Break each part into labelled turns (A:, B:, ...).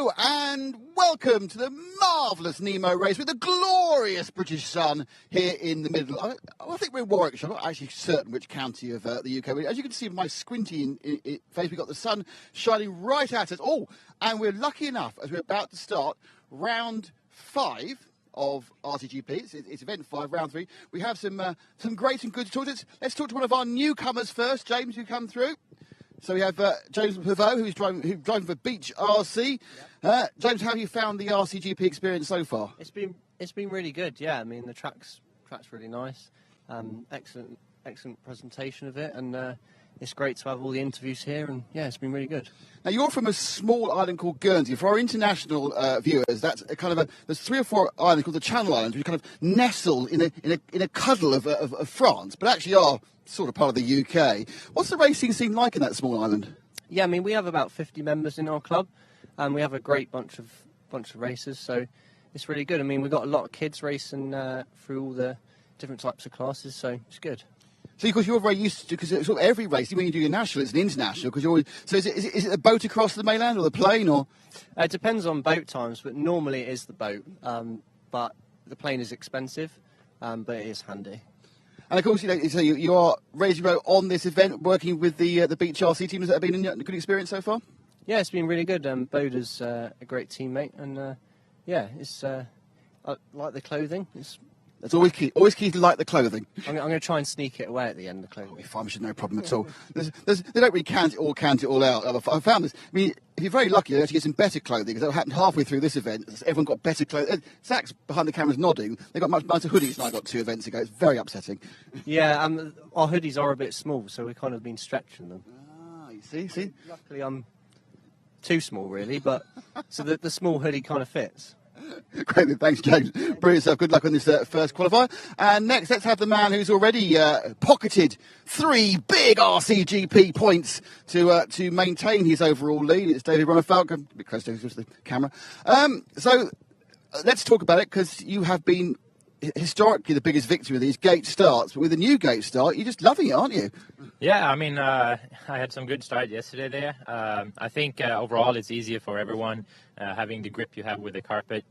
A: Hello and welcome to the marvellous Nemo Race with the glorious British sun here in the middle. I think we're in Warwickshire. I'm not actually certain which county of the UK. As you can see from my squinty face, we've got the sun shining right at us. Oh, and we're lucky enough, as we're about to start round 5 of RCGP. It's event 5, round 3. We have some great and good to talk to. Let's talk to one of our newcomers first, James, who come through. So we have James Pavot, who's driving for Beach RC. James, how have you found the RCGP experience so far?
B: It's been really good. Yeah, I mean the track's really nice. Excellent presentation of it, and it's great to have all the interviews here. And yeah, it's been really good.
A: Now you're from a small island called Guernsey. For our international viewers, that's a kind of there's 3 or 4 islands called the Channel Islands, which kind of nestle in a cuddle of France, but actually are sort of part of the UK. What's the racing scene like in that small island?
B: Yeah, I mean we have about 50 members in our club, and we have a great bunch of racers. So it's really good. I mean we've got a lot of kids racing through all the different types of classes, so it's good.
A: So, because you're very used to, because sort of every race, when you do your national, it's an international. Because you're always, so is it a boat across the mainland or the plane, or?
B: It depends on boat times, but normally it is the boat. But the plane is expensive, but it is handy.
A: And of course, so you are racing on this event, working with the Beach RC team. Has that been a good experience so far?
B: Yeah, it's been really good. Boda's a great teammate, and yeah, it's I like the clothing.
A: That's always key. Always key to like the clothing.
B: I'm going to try and sneak it away at the end of the clothing.
A: If I'm sure no problem at all. They don't really count it all out. I found this. I mean, if you're very lucky, you actually get some better clothing, because that happened halfway through this event. Everyone got better clothing. Zach's behind the cameras nodding. They got much nicer hoodies than I got 2 events ago. It's very upsetting.
B: Yeah, our hoodies are a bit small, so we've kind of been stretching them.
A: Ah, you see.
B: Luckily, I'm too small, really, but so the small hoodie kind of fits.
A: Great, thanks, James. Brilliant stuff. Good luck on this first qualifier. And next, let's have the man who's already pocketed 3 big RCGP points to maintain his overall lead. It's David Rummerfalk. A bit close to the camera. So let's talk about it, because you have been historically the biggest victim of these gate starts. But with a new gate start, you're just loving it, aren't you?
C: Yeah, I mean, I had some good start yesterday there. I think overall it's easier for everyone having the grip you have with the carpet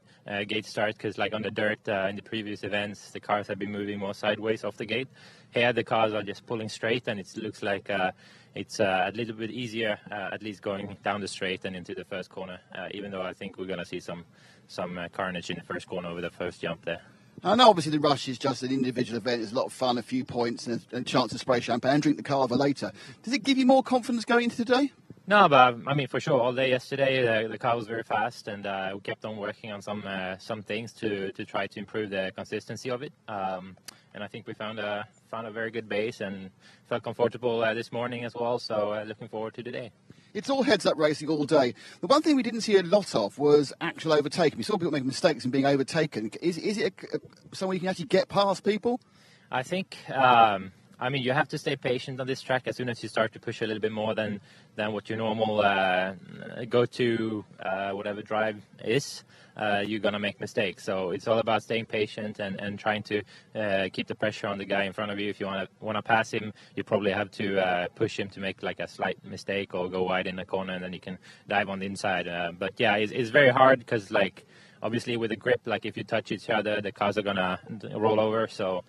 C: gate start, because like on the dirt in the previous events, the cars have been moving more sideways off the gate. Here the cars are just pulling straight, and it looks like it's a little bit easier, at least going down the straight and into the first corner, even though I think we're going to see some carnage in the first corner over the first jump there.
A: I know obviously the rush is just an individual event. It's a lot of fun, a few points, and a chance to spray champagne and drink the carver later. Does it give you more confidence going into today?
C: No, but I mean, for sure, all day yesterday, the car was very fast, and we kept on working on some things to try to improve the consistency of it. And I think we found a very good base and felt comfortable this morning as well. So looking forward to today.
A: It's all heads-up racing all day. The one thing we didn't see a lot of was actual overtaking. We saw people making mistakes and being overtaken. Is it somewhere you can actually get past people?
C: I think, I mean, you have to stay patient on this track. As soon as you start to push a little bit more than what your normal go-to whatever drive is, you're going to make mistakes. So it's all about staying patient and trying to keep the pressure on the guy in front of you. If you want to pass him, you probably have to push him to make like a slight mistake or go wide in the corner, and then you can dive on the inside. But yeah, it's very hard, because like obviously with the grip, like if you touch each other, the cars are going to roll over. So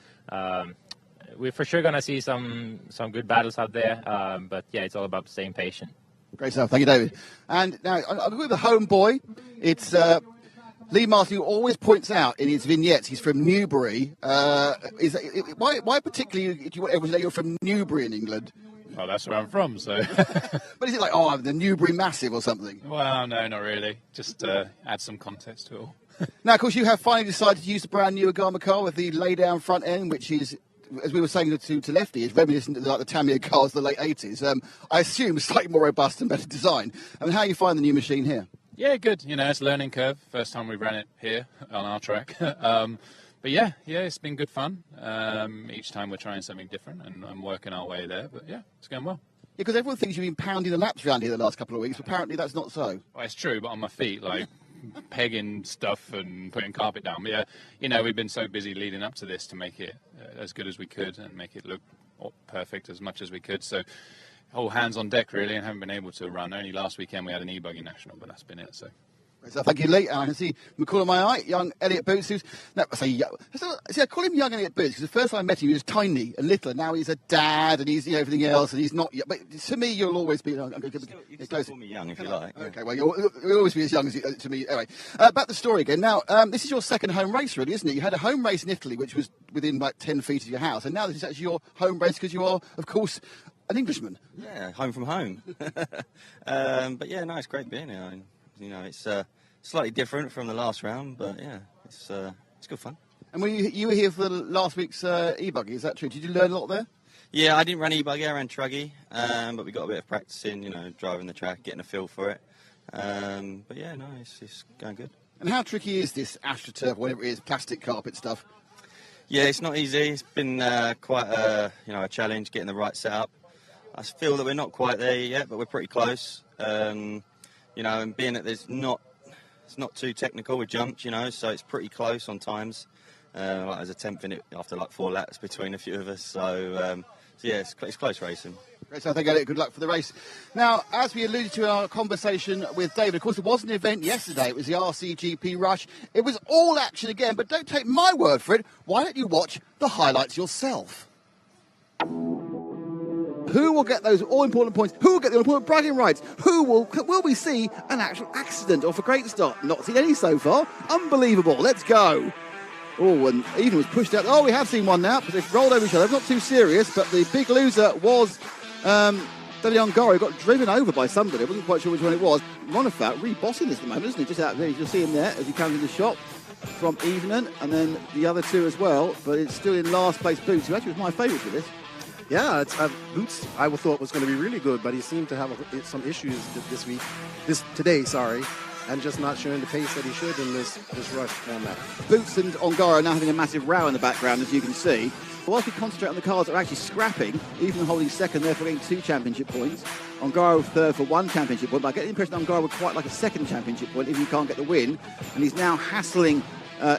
C: we're for sure going to see some good battles out there. But yeah, it's all about staying patient.
A: Great stuff. Thank you, David. And now, I'm with the homeboy. It's Lee Martin, who always points out in his vignettes he's from Newbury. Why particularly do you want everyone to know you're from Newbury in England?
D: Well, that's where I'm from, so...
A: But is it like, I'm the Newbury Massive or something?
D: Well, no, not really. Just add some context to it all.
A: Now, of course, you have finally decided to use the brand new Agama car with the lay-down front end, which is, as we were saying to Lefty, is reminiscent of like the Tamiya cars of the late 80s. I assume slightly more robust and better design. I mean, how you find the new machine here?
D: Yeah, good. You know, it's a learning curve. First time we ran it here on our track. But yeah, it's been good fun. Each time we're trying something different and working our way there. But yeah, it's going well.
A: Yeah, because everyone thinks you've been pounding the laps around here the last couple of weeks. Apparently that's not so.
D: Well, it's true, but on my feet, like pegging stuff and putting carpet down. But yeah, you know, we've been so busy leading up to this to make it as good as we could and make it look perfect as much as we could. So all hands on deck, really, and haven't been able to run. Only last weekend we had an e-buggy national, but that's been it. So
A: So thank you, Lee. And I can see from the corner of my eye, young Elliot Boots, who's... No, I say young. See, I call him young Elliot Boots because the first time I met him, he was tiny and little, and now he's a dad and he's everything else, and he's not... But to me, you'll always be...
E: You can still call me young if you like. Yeah.
A: Okay, well, you'll always be as young as you, to me. Anyway, back to the story again. Now, this is your second home race, really, isn't it? You had a home race in Italy, which was within like 10 feet of your house, and now this is actually your home race because you are, of course, an Englishman.
E: Yeah, home from home. But yeah, no, it's great being here. It's slightly different from the last round, but yeah, it's good fun.
A: And you were here for last week's e-buggy, is that true? Did you learn a lot there?
E: Yeah, I didn't run e-buggy, I ran truggy, but we got a bit of practicing, driving the track, getting a feel for it. But yeah, no, it's going good.
A: And how tricky is this AstroTurf, whatever it is, plastic carpet stuff?
E: Yeah, it's not easy. It's been quite a challenge getting the right setup. I feel that we're not quite there yet, but we're pretty close. And being that it's not too technical with jumps, so it's pretty close on times. There's a 10th in it after like 4 laps between a few of us. So yeah, it's close racing.
A: Great, so I think good luck for the race. Now, as we alluded to in our conversation with David, of course, there was an event yesterday. It was the RCGP Rush. It was all action again, but don't take my word for it. Why don't you watch the highlights yourself? Who will get those all-important points? Who will get the all-important bragging rights? Will we see an actual accident off a great start? Not seen any so far. Unbelievable. Let's go. Oh, and even was pushed out. Oh, we have seen one now, because they've rolled over each other. Not too serious, but the big loser was Daniel Ongaro, got driven over by somebody. I wasn't quite sure which one it was. Ronafat really bossing this at the moment, isn't he? Just out there, you'll see him there as he comes in the shot from Evening, and then the other two as well. But it's still in last place Boots, who actually was my favourite for this.
F: Yeah, it's Boots. I thought was going to be really good, but he seemed to have some issues today, and just not showing the pace that he should in this rush format.
A: Boots and Ongaro now having a massive row in the background, as you can see. Whilst we concentrate on the cars that are actually scrapping, even holding second, therefore getting 2 championship points. Ongaro third for 1 championship point, but I get the impression that Ongaro would quite like a second championship point if he can't get the win, and he's now hassling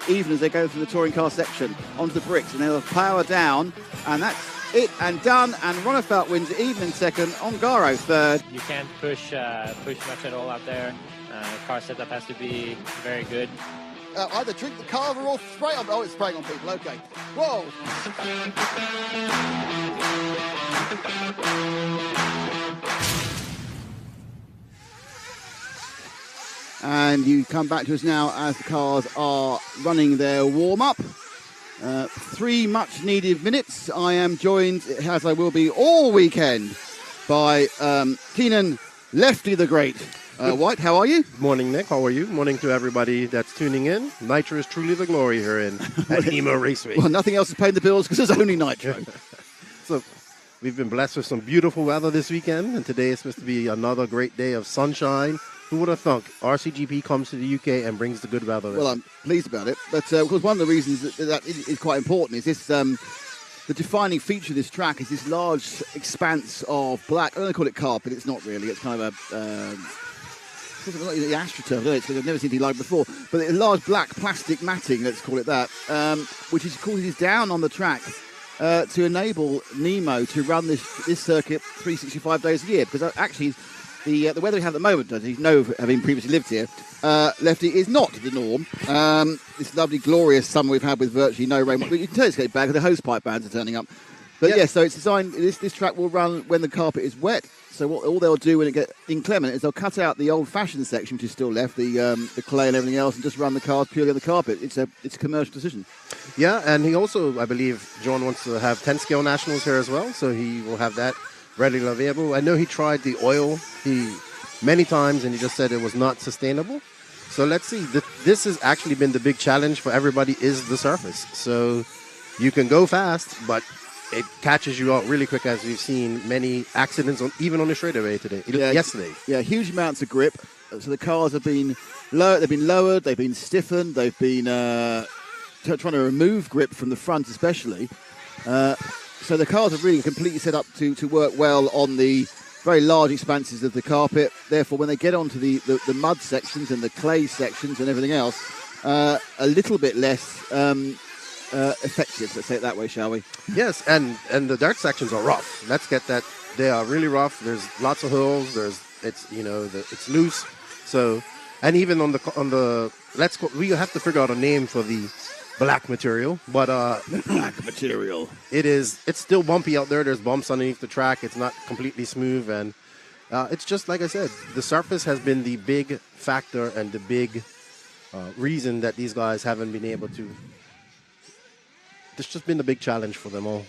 A: Even as they go through the touring car section onto the bricks, and they'll power down, and that's it and done. And Ronafelt wins Even in second, Ongaro third.
C: You can't push much at all out there. Car setup has to be very good.
A: Either drink the carver or spray on. Oh, it's spraying on people. Okay. Whoa. And you come back to us now as the cars are running their warm-up. 3 much-needed minutes. I am joined, as I will be all weekend, by Keenan Lefty the Great. White, how are you?
F: Morning, Nick. How are you? Morning to everybody that's tuning in. Nitro is truly the glory here at Nemo Raceway.
A: Well, nothing else is paying the bills because there's only Nitro.
F: So we've been blessed with some beautiful weather this weekend, and today is supposed to be another great day of sunshine. Who would have thunk RCGP comes to the UK and brings the good weather?
A: Well, I'm pleased about it. But, of course, one of the reasons that is quite important is this... the defining feature of this track is this large expanse of black. I don't call it carpet. It's not really. It's kind of a... It's not the AstroTurf, because I've never seen anything like it before. But a large black plastic matting, let's call it that, which is causes down on the track to enable Nemo to run this circuit 365 days a year. Because actually, the weather we have at the moment, as you know, having previously lived here, Lefty, is not the norm. This lovely, glorious summer we've had with virtually no rain. But you can tell it's getting bad because the hosepipe bands are turning up. But yeah, so it's designed. This track will run when the carpet is wet. So all they'll do when it gets inclement is they'll cut out the old-fashioned section, which is still left, the clay and everything else, and just run the cars purely on the carpet. It's a commercial decision.
F: Yeah, and he also, I believe, John wants to have 10-scale nationals here as well, so he will have that readily available. I know he tried the oil many times, and he just said it was not sustainable. So let's see. This has actually been the big challenge for everybody is the surface. So you can go fast, but it catches you out really quick, as we've seen many accidents even on the straightaway yesterday.
A: Yeah, huge amounts of grip. So the cars have been lowered, they've been stiffened, they've been trying to remove grip from the front especially. So the cars are really completely set up to work well on the very large expanses of the carpet. Therefore, when they get onto the mud sections and the clay sections and everything else, a little bit less... effective, let's say it that way, shall we?
F: Yes, and the dirt sections are rough. Let's get that. They are really rough. There's lots of hills. It's loose. So And even on the we have to figure out a name for the black material, but
A: Black material.
F: it's still bumpy out there. There's bumps underneath the track. It's not completely smooth, and it's just like I said, the surface has been the big factor and the big reason that these guys haven't been able to. It's just been a big challenge for them all.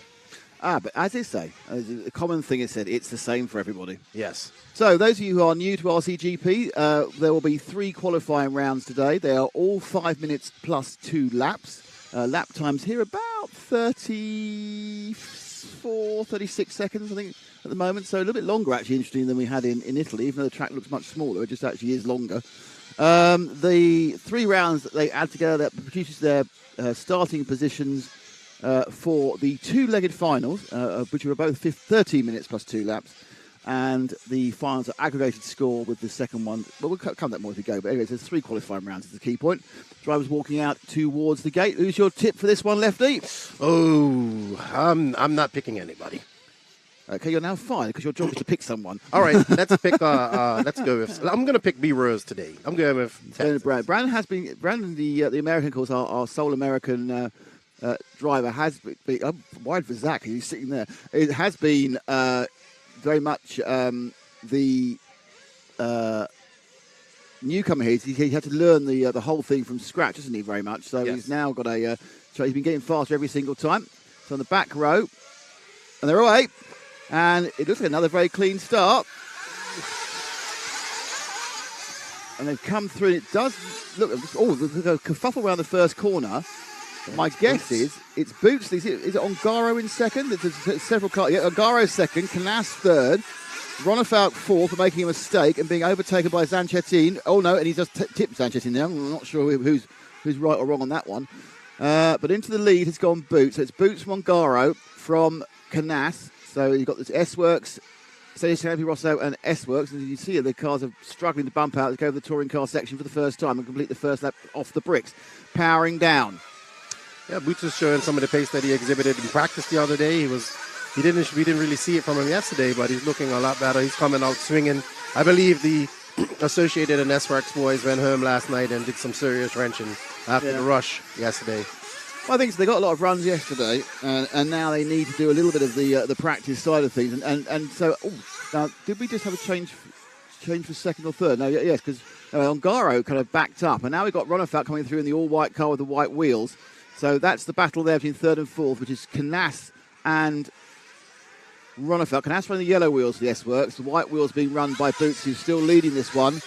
A: But as they say, a common thing is said, it's the same for everybody.
F: Yes.
A: So those of you who are new to RCGP, there will be 3 qualifying rounds today. They are all 5 minutes plus 2 laps. Lap times here about 34, 36 seconds, I think, at the moment. So a little bit longer, actually, interesting than we had in Italy, even though the track looks much smaller. It just actually is longer. The 3 rounds that they add together, that produces their starting positions for the 2-legged finals, which were both 13 minutes plus 2 laps. And the finals are aggregated score with the second one. Well, we'll come to that more as we go. But anyway, there's 3 qualifying rounds is the key point. Drivers walking out towards the gate. Who's your tip for this one, Lefty?
F: Oh, I'm not picking anybody.
A: Okay, you're now fine because your job is to pick someone.
F: All right, let's pick. Let's go with. I'm going to pick B Rose today. I'm going with
A: Brandon has been. Brandon, the American, of course, our sole American driver has been. I'm wide for Zach. He's sitting there. It has been very much the newcomer here. He had to learn the whole thing from scratch, isn't he? Very much. So
F: yes.
A: He's now got a. So he's been getting faster every single time. So on the back row, and they're away. And it looks like another very clean start. And they've come through. It does look. Oh, there's a kerfuffle around the first corner. My guess is it's Boots. Is it Ongaro in second? There's several cars. Yeah, Ongaro second. Canas third. Ronafalk fourth for making a mistake and being overtaken by Zanchetin. Oh no, and he's just tipped Zanchetin now. I'm not sure who's right or wrong on that one. But into the lead has gone Boots. So it's Boots from Ongaro from Canas. So you've got this S-Works, Sandy Rosso and S-Works, and you see the cars are struggling to bump out to go over the touring car section for the first time and complete the first lap off the bricks, powering down.
F: Yeah, Boots is showing some of the pace that he exhibited in practice the other day. We didn't really see it from him yesterday, but he's looking a lot better. He's coming out swinging. I believe the Associated and S-Works boys went home last night and did some serious wrenching after the rush yesterday.
A: Well, I think they got a lot of runs yesterday, and now they need to do a little bit of the practice side of things. And so, now did we just have a change for second or third? No, yes, because Ongaro kind of backed up, and now we've got Ronafalk coming through in the all-white car with the white wheels. So that's the battle there between third and fourth, which is Canas and Ronafalk. Canas running the yellow wheels for the S-Works, the white wheels being run by Boots, who's still leading this one.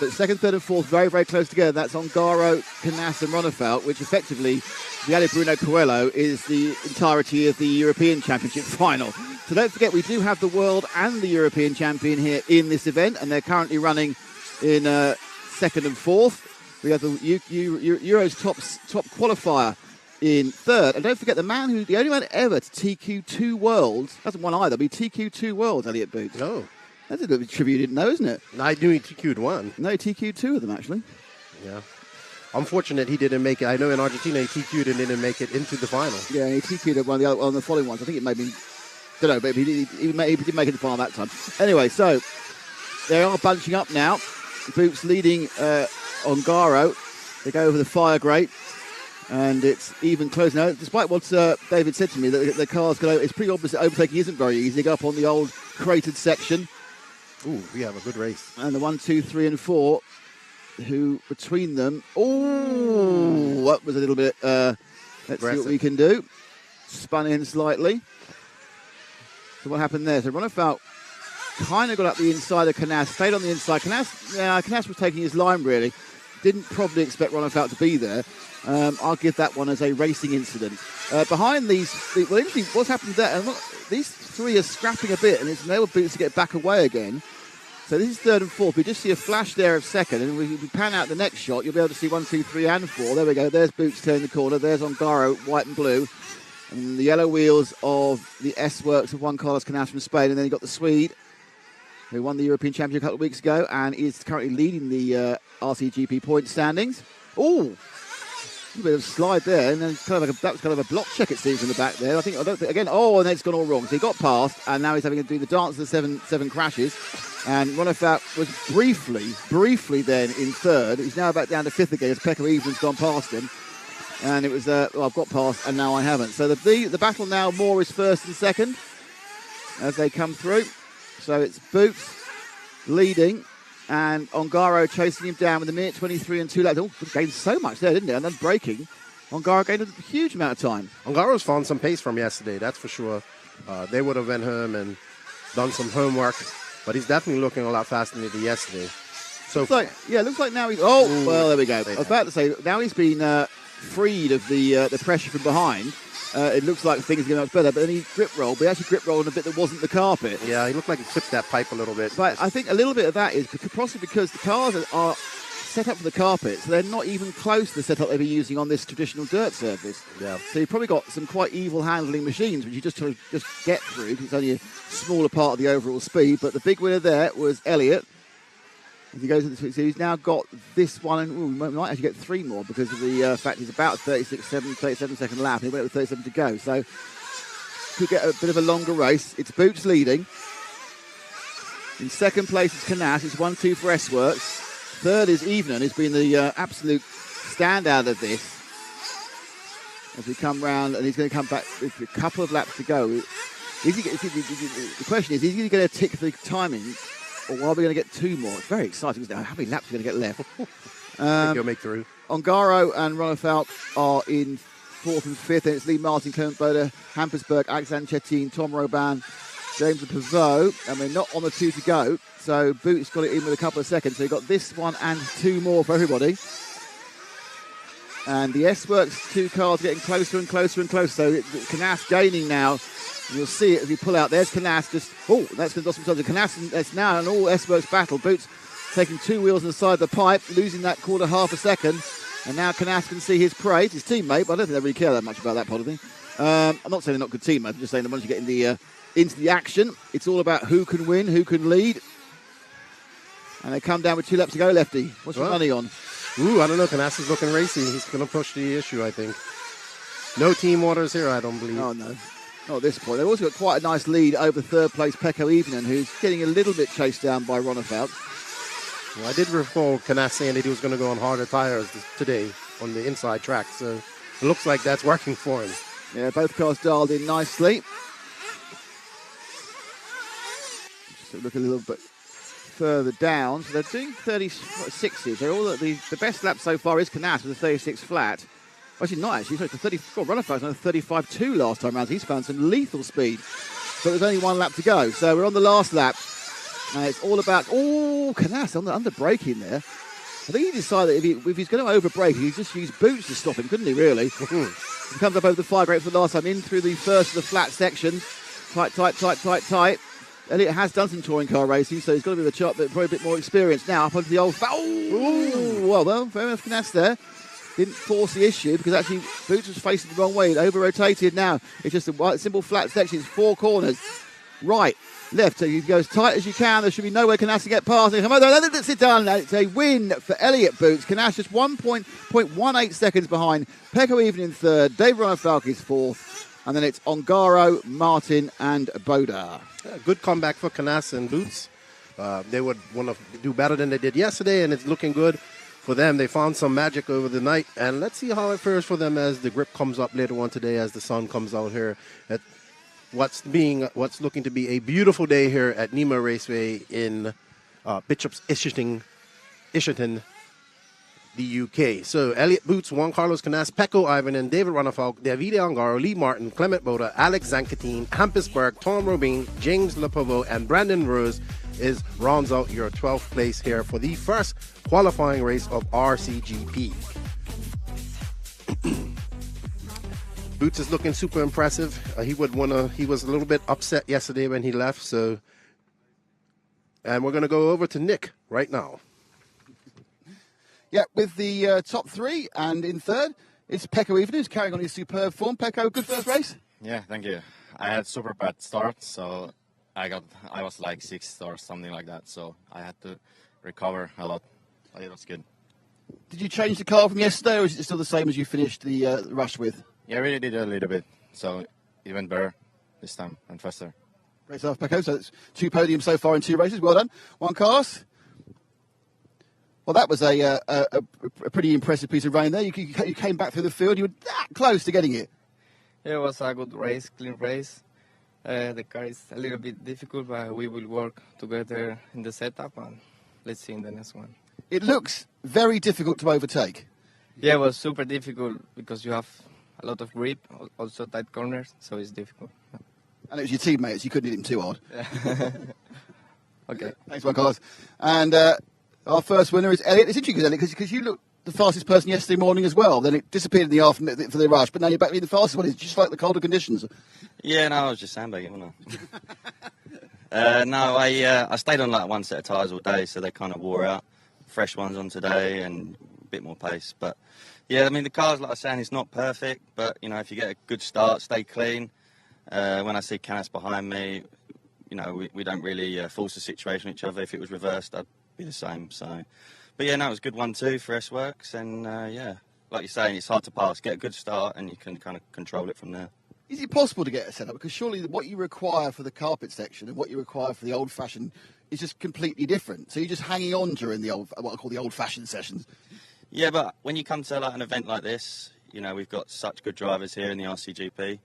A: But second, third and fourth, very, very close together. That's Ongaro, Canas and Ronafalk, which effectively, Viale Bruno Coelho is the entirety of the European Championship final. So don't forget, we do have the world and the European champion here in this event, and they're currently running in second and fourth. We have the Euro's top qualifier in third. And don't forget, the only man ever to TQ2 Worlds, hasn't won either, but TQ2 Worlds, Elliot Boots.
F: No.
A: That's a little bit trivia you didn't know, isn't it?
F: I knew he TQ'd one.
A: No, he TQ'd 2 of them, actually.
F: Yeah. Unfortunate he didn't make it. I know in Argentina he TQ'd and didn't make it into the final.
A: Yeah, he TQ'd one of the following ones. I think it may be, don't know, but he didn't make it to the final that time. Anyway, so they are bunching up now. Boots leading Ongaro. They go over the fire grate. And it's even close now. Despite what David said to me, that the car's it's pretty obvious that overtaking isn't very easy. They go up on the old cratered section.
F: Ooh, we have a good race.
A: And the 1, 2, 3, and 4, who between them, that was a little bit, let's see what we can do. Spun in slightly. So what happened there? So Ronafalk kind of got up the inside of Canas, stayed on the inside. Canas was taking his line, really. Didn't probably expect Ronafalk to be there. I'll give that one as a racing incident. Behind these, well, interesting, what's happened there? And these 3 are scrapping a bit, and it's enabled Boots to get back away again. So this is third and fourth. We just see a flash there of second, and if we pan out the next shot, you'll be able to see 1, 2, 3, and 4. There we go. There's Boots turning the corner. There's Ongaro, white and blue. And the yellow wheels of the S-Works of Juan Carlos Canas from Spain. And then you've got the Swede, who won the European Championship a couple of weeks ago and is currently leading the RCGP point standings. Ooh! A bit of slide there, and then it's that was kind of a block check, it seems, in the back there. And then it's gone all wrong. So he got past, and now he's having to do the dance of the seven crashes. And Ronefalk was briefly then in third. He's now back down to fifth again as Pekka Even's gone past him. And it was, I've got past and now I haven't. So the battle now more is first and second as they come through. So it's Boots leading and Ongaro chasing him down with a minute 23 and 2 laps. Oh, gained so much there, didn't it? And then braking. Ongaro gained a huge amount of time.
F: Ongaro's found some pace from yesterday, that's for sure. They would have went home and done some homework, but he's definitely looking a lot faster than he did yesterday. So
A: looks like now he's... Oh, well, there we go. I was about to say, now he's been freed of the pressure from behind. It looks like things are going much better, but then he grip rolled, but he actually grip rolled on a bit that wasn't the carpet.
F: Yeah, he looked like he clipped that pipe a little bit.
A: But I think a little bit of that is possibly because the cars are set up for the carpet, so they're not even close to the setup they've been using on this traditional dirt surface.
F: Yeah.
A: So you've probably got some quite evil handling machines, which you just get through, because it's only a smaller part of the overall speed. But the big winner there was Elliott. As he goes into the, so he's now got this one, and we might actually get three more because of the fact he's about 37 second lap. He went with 37 to go, so could get a bit of a longer race. It's Boots leading. In second place is Canas. It's 1-2 for S-Works. Third is Evening, who's been the absolute standout of this. As we come round, and he's going to come back with a couple of laps to go. The question is he going to tick the timing? Or are we going to get two more? It's very exciting, isn't it? How many laps are we going to get left?
F: I think he'll make through.
A: Ongaro and Ronefalk are in fourth and fifth. And it's Lee Martin, Clement Boda, Hampersberg, Alexander Chettin, Tom Roban, James Pavot. And we're not on the two to go. So Boots got it in with a couple of seconds. So you've got this one and two more for everybody. And the S-Works two cars getting closer and closer and closer. So Canas gaining now. You'll see it if you pull out. There's Canas just... Oh, that's going to do some time. Canas, that's now an all S-Works battle. Boots taking two wheels inside the pipe, losing that quarter half a second. And now Canas can see his prey. It's his teammate, but I don't think they really care that much about that part of thing. I'm not saying they're not good teammates. I'm just saying that once you get into the action, it's all about who can win, who can lead. And they come down with 2 laps to go, Lefty. What's your money on?
F: Ooh, I don't know. Canas is looking racy. He's going to push the issue, I think. No team orders here, I don't believe.
A: Oh, no. Not at this point. They've also got quite a nice lead over third place Pekko Evening, who's getting a little bit chased down by Ronefalk.
F: Well, I did recall Canas saying that he was going to go on harder tires today on the inside track, so it looks like that's working for him.
A: Yeah, both cars dialed in nicely. Just look a little bit further down. So they're doing 36s. They're all at the best lap so far is Canas with a 36 flat. Actually, not actually. So it's a 30. God, Ronefalk's on a 35.2 last time round. He's found some lethal speed. But there's only 1 lap to go. So we're on the last lap. And it's all about... Oh, Canas under braking there. I think he decided if he's going to over-brake, he'd just use Boots to stop him, couldn't he, really? He comes up over the fire grate for the last time, in through the first of the flat sections. Tight. Elliott has done some touring car racing, so he's got a bit of a chop, but probably a bit more experience now. Up onto the old... Oh, well, very enough Canas there. Didn't force the issue because actually Boots was facing the wrong way. It over-rotated now. It's just a simple flat section. It's 4 corners. Right, left. So you go as tight as you can. There should be nowhere Canas to get past. Come on, let's sit down. It's a win for Elliott Boots. Canas just 1.18 seconds behind. Pekko Evening third. Dave Ronefalk is fourth. And then it's Ongaro, Martin and Boda.
F: Yeah, good comeback for Canas and Boots. They would want to do better than they did yesterday, and it's looking good. For them, they found some magic over the night, and let's see how it fares for them as the grip comes up later on today as the sun comes out here at what's looking to be a beautiful day here at Nemo Raceway in Bishop's Isherton, the UK. So Elliott Boots, Juan Carlos Canas, Pekko Ivan, and David Ronefalk, Davide Ongaro, Lee Martin, Clement Boda, Alex Zancatin, Hampersberg, Tom Robin, James Lepovo, and Brandon Rose rounds out your 12th place here for the first qualifying race of RCGP. Boots is looking super impressive. He was a little bit upset yesterday when he left, and we're going to go over to Nick right now.
A: Yeah, with the top 3 and in third, it's Pekko Evening who's carrying on his superb form. Pekko, good first race?
G: Yeah, thank you. I had super bad start, so I was like 6th or something like that, so I had to recover a lot. But it was good.
A: Did you change the car from yesterday, or is it still the same as you finished the rush with?
G: Yeah, I really did a little bit, so it went better this time and faster.
A: Great stuff, Pecco. So it's 2 podiums so far in 2 races. Well done. 1 Carlos. Well, that was a pretty impressive piece of rain there. You came back through the field. You were that close to getting it.
H: It was a good race, clean race. The car is a little bit difficult, but we will work together in the setup, and let's see in the next one.
A: It looks very difficult to overtake.
H: Yeah, it was super difficult because you have a lot of grip, also tight corners, so it's difficult.
A: And it was your teammates. You couldn't hit him too hard.
H: Okay.
A: Thanks, Juan Carlos. And our first winner is Elliot. It's interesting, Elliot, because you looked the fastest person yesterday morning as well. Then it disappeared in the afternoon for the rush, but now you're back being the fastest one. It's just like the colder conditions.
E: Yeah, no, I was just sandbagging, wasn't I? No, I stayed on like 1 set of tyres all day, so they kind of wore out. Fresh ones on today and a bit more pace. But yeah, I mean, the car's, like I was saying, it's not perfect, but you know, if you get a good start, stay clean. When I see Canas behind me, you know, we don't really force the situation on each other. If it was reversed, I'd be the same. So, but yeah, no, it was a good 1-2 for S-Works, and yeah, like you're saying, it's hard to pass. Get a good start, and you can kind of control it from there.
A: Is it possible to get a setup? Because surely what you require for the carpet section and what you require for the old-fashioned is just completely different. So you're just hanging on during the what I call the old-fashioned sessions.
E: Yeah, but when you come to like an event like this, you know, we've got such good drivers here in the RCGP.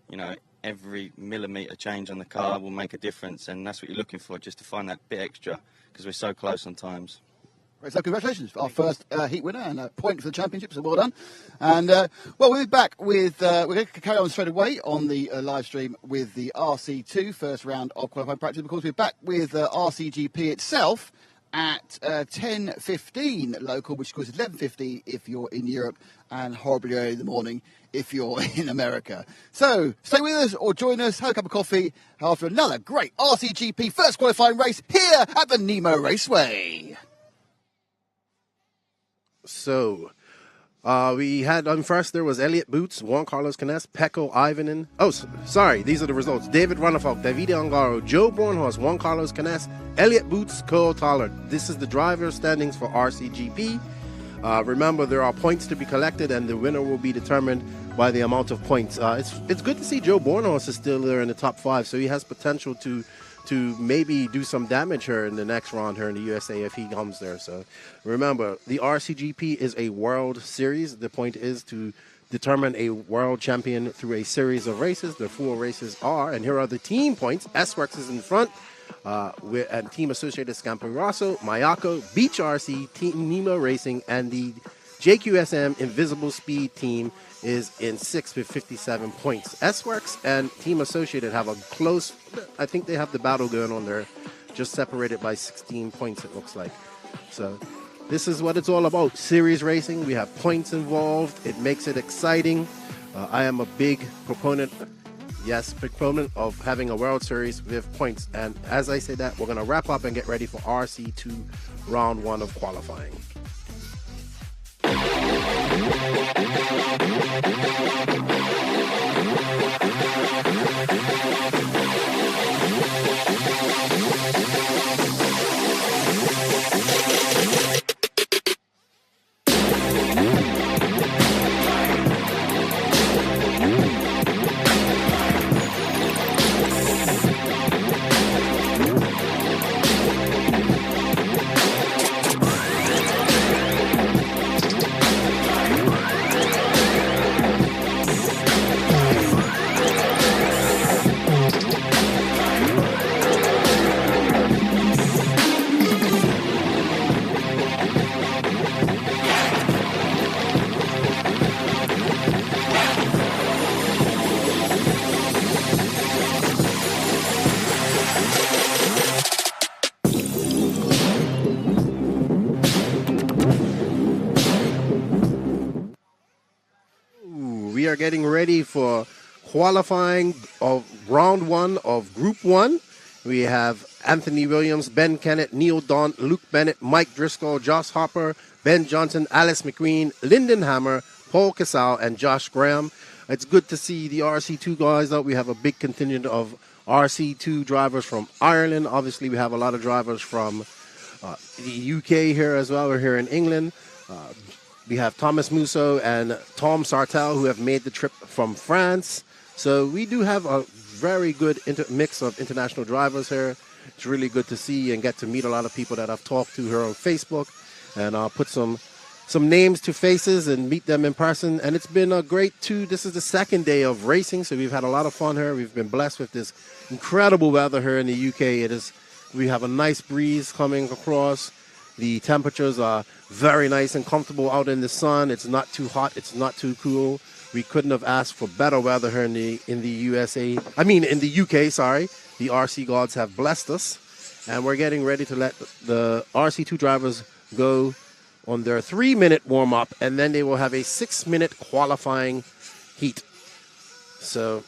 E: You know, every millimetre change on the car will make a difference, and that's what you're looking for, just to find that bit extra, because we're so close on times.
A: Right, so congratulations, our first heat winner and a point for the championship, so well done. And, well, we'll be back with, we're going to carry on straight away on the live stream with the RC2 first round of qualifying practice, because we're back with RCGP itself at 10:15 local, which of course is 11:50 if you're in Europe, and horribly early in the morning if you're in America. So stay with us or join us, have a cup of coffee after another great RCGP first qualifying race here at the Nemo Raceway.
F: So, we had on first, there was Elliot Boots, Juan Carlos Canes, Pecco Ivanen. Oh, sorry, these are the results. David Ronnefalk, Davide Ongaro, Joe Bornhorst, Juan Carlos Canes, Elliot Boots, Cole Toller. This is the driver standings for RCGP. Remember, there are points to be collected, and the winner will be determined by the amount of points. It's good to see Joe Bornhorst is still there in the top 5, so he has potential to maybe do some damage here in the next round here in the USA if he comes there. So remember, the RCGP is a world series. The point is to determine a world champion through a series of races. The 4 races are, and here are the team points. S-Works is in front, and Team Associated Scampo Rosso, Mayako, Beach RC, Team Nemo Racing, and the JQSM Invisible Speed team is in 6th with 57 points. S-Works and Team Associated have a close, I think they have the battle going on there, just separated by 16 points it looks like. So this is what it's all about, series racing. We have points involved. It makes it exciting. I am a big proponent of having a World Series with points. And as I say that, we're going to wrap up and get ready for RC2 round 1 of qualifying. We are getting ready for qualifying of round 1 of Group 1. We have Anthony Williams, Ben Kennett, Neil Daunt, Luke Bennett, Mike Driscoll, Josh Hopper, Ben Johnson, Alice McQueen, Lyndon Hammer, Paul Casal, and Josh Graham. It's good to see the RC2 guys out. We have a big contingent of RC2 drivers from Ireland. Obviously, we have a lot of drivers from the UK here as well. We're here in England. We have Thomas Musso and Tom Sartell who have made the trip from France. So we do have a very good mix of international drivers here. It's really good to see and get to meet a lot of people that I've talked to here on Facebook, and I'll put some names to faces and meet them in person. And it's been a great this is the second day of racing, so we've had a lot of fun here. We've been blessed with this incredible weather here in the UK. We have a nice breeze coming across. The temperatures are very nice and comfortable out in the sun. It's not too hot. It's not too cool. We couldn't have asked for better weather here in the USA. I mean, in the UK, sorry. The RC gods have blessed us. And we're getting ready to let the RC2 drivers go on their 3-minute warm-up. And then they will have a 6-minute qualifying heat. So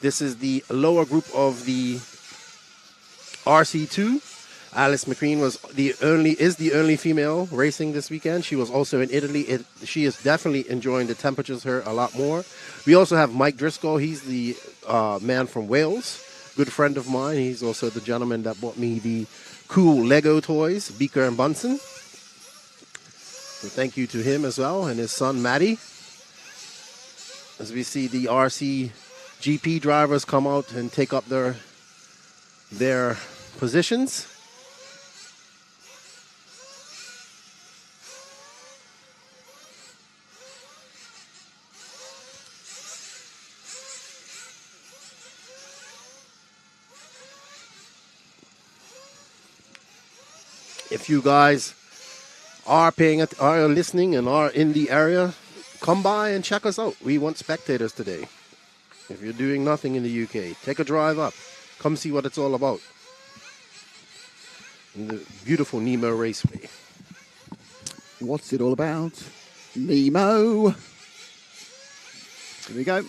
F: this is the lower group of the RC2. Alice McQueen is the only female racing this weekend. She was also in Italy. She is definitely enjoying the temperatures here a lot more. We also have Mike Driscoll. He's the man from Wales, good friend of mine. He's also the gentleman that bought me the cool Lego toys, Beaker and Bunsen. So thank you to him as well, and his son Matty. As we see the RCGP drivers come out and take up their positions. If you guys are listening and are in the area, come by and check us out. We want spectators today. If you're doing nothing in the UK, take a drive up. Come see what it's all about. In the beautiful Nemo Raceway.
A: What's it all about? Nemo. Here we go.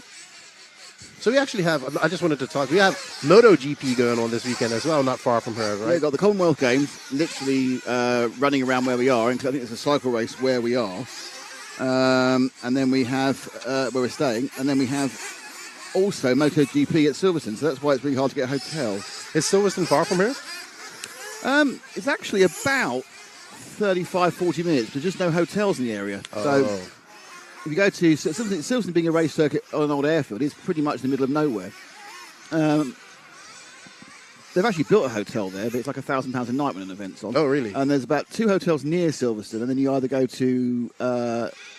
F: So we actually have, I just wanted to talk, we have MotoGP going on this weekend as well, not far from here, right?
A: Yeah, we've got the Commonwealth Games literally running around where we are, and I think it's a cycle race where we are. And then we have, where we're staying, and then we have also MotoGP at Silverstone, so that's why it's really hard to get a hotel.
F: Is Silverstone far from here?
A: It's actually about 35, 40 minutes, but just no hotels in the area.
F: Oh.
A: So if you go to Silverstone, being a race circuit on an old airfield, it's pretty much in the middle of nowhere. They've actually built a hotel there, but it's like £1,000 a night when an event's on.
F: Oh, really?
A: And there's about 2 hotels near Silverstone, and then you either go to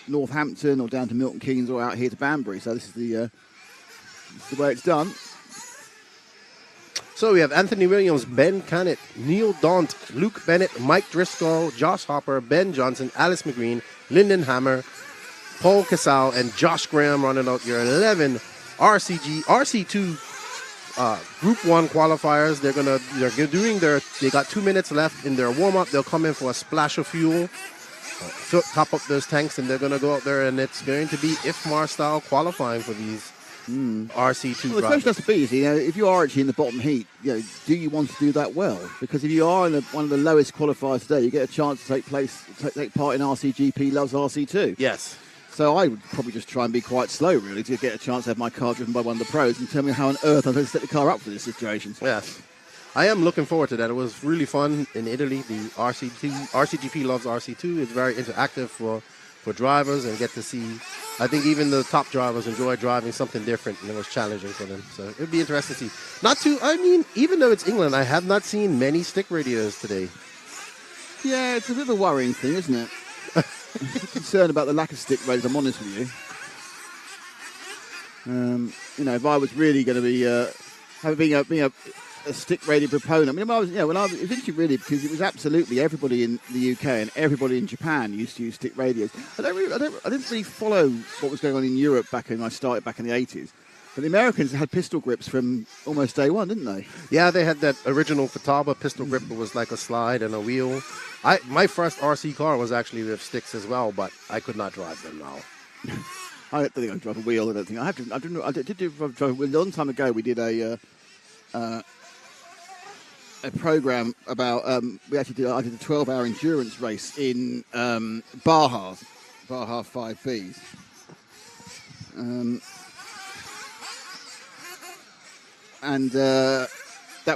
A: Northampton or down to Milton Keynes or out here to Banbury. So this is the way it's done.
F: So we have Anthony Williams, Ben Cannett, Neil Daunt, Luke Bennett, Mike Driscoll, Josh Hopper, Ben Johnson, Alice McGreen, Lyndon Hammer, Paul Casal, and Josh Graham running out your 11 RC2 Group 1 qualifiers. They got 2 minutes left in their warm-up. They'll come in for a splash of fuel, top up those tanks, and they're going to go out there, and it's going to be IFMAR style qualifying for these RC2
A: Well, the question has to be, if you are actually in the bottom heat, do you want to do that well? Because if you are in one of the lowest qualifiers today, you get a chance to take part in RCGP Loves RC2.
F: Yes.
A: So I would probably just try and be quite slow, really, to get a chance to have my car driven by one of the pros and tell me how on earth I'm going to set the car up for this situation.
F: Yes. I am looking forward to that. It was really fun in Italy. The RCGP Loves RC2. It's very interactive for drivers, and get to see, I think even the top drivers enjoy driving something different, and it was challenging for them. So it would be interesting to see. Even though it's England, I have not seen many stick radios today.
A: Yeah, it's a bit of a worrying thing, isn't it? I'm concerned about the lack of stick radios, I'm honest with you. If I was really going to be being a stick radio proponent, it was interesting really, because it was absolutely everybody in the UK and everybody in Japan used to use stick radios. I didn't really follow what was going on in Europe back when I started back in the 80s. But the Americans had pistol grips from almost day one, didn't they?
F: Yeah, they had that original Futaba pistol grip. It was like a slide and a wheel. My first RC car was actually with sticks as well, but I could not drive them now.
A: I don't think I can drive a wheel. I don't think I did drive a wheel. A long time ago, we did a program about. I did a 12-hour endurance race in Baja 5Bs. And that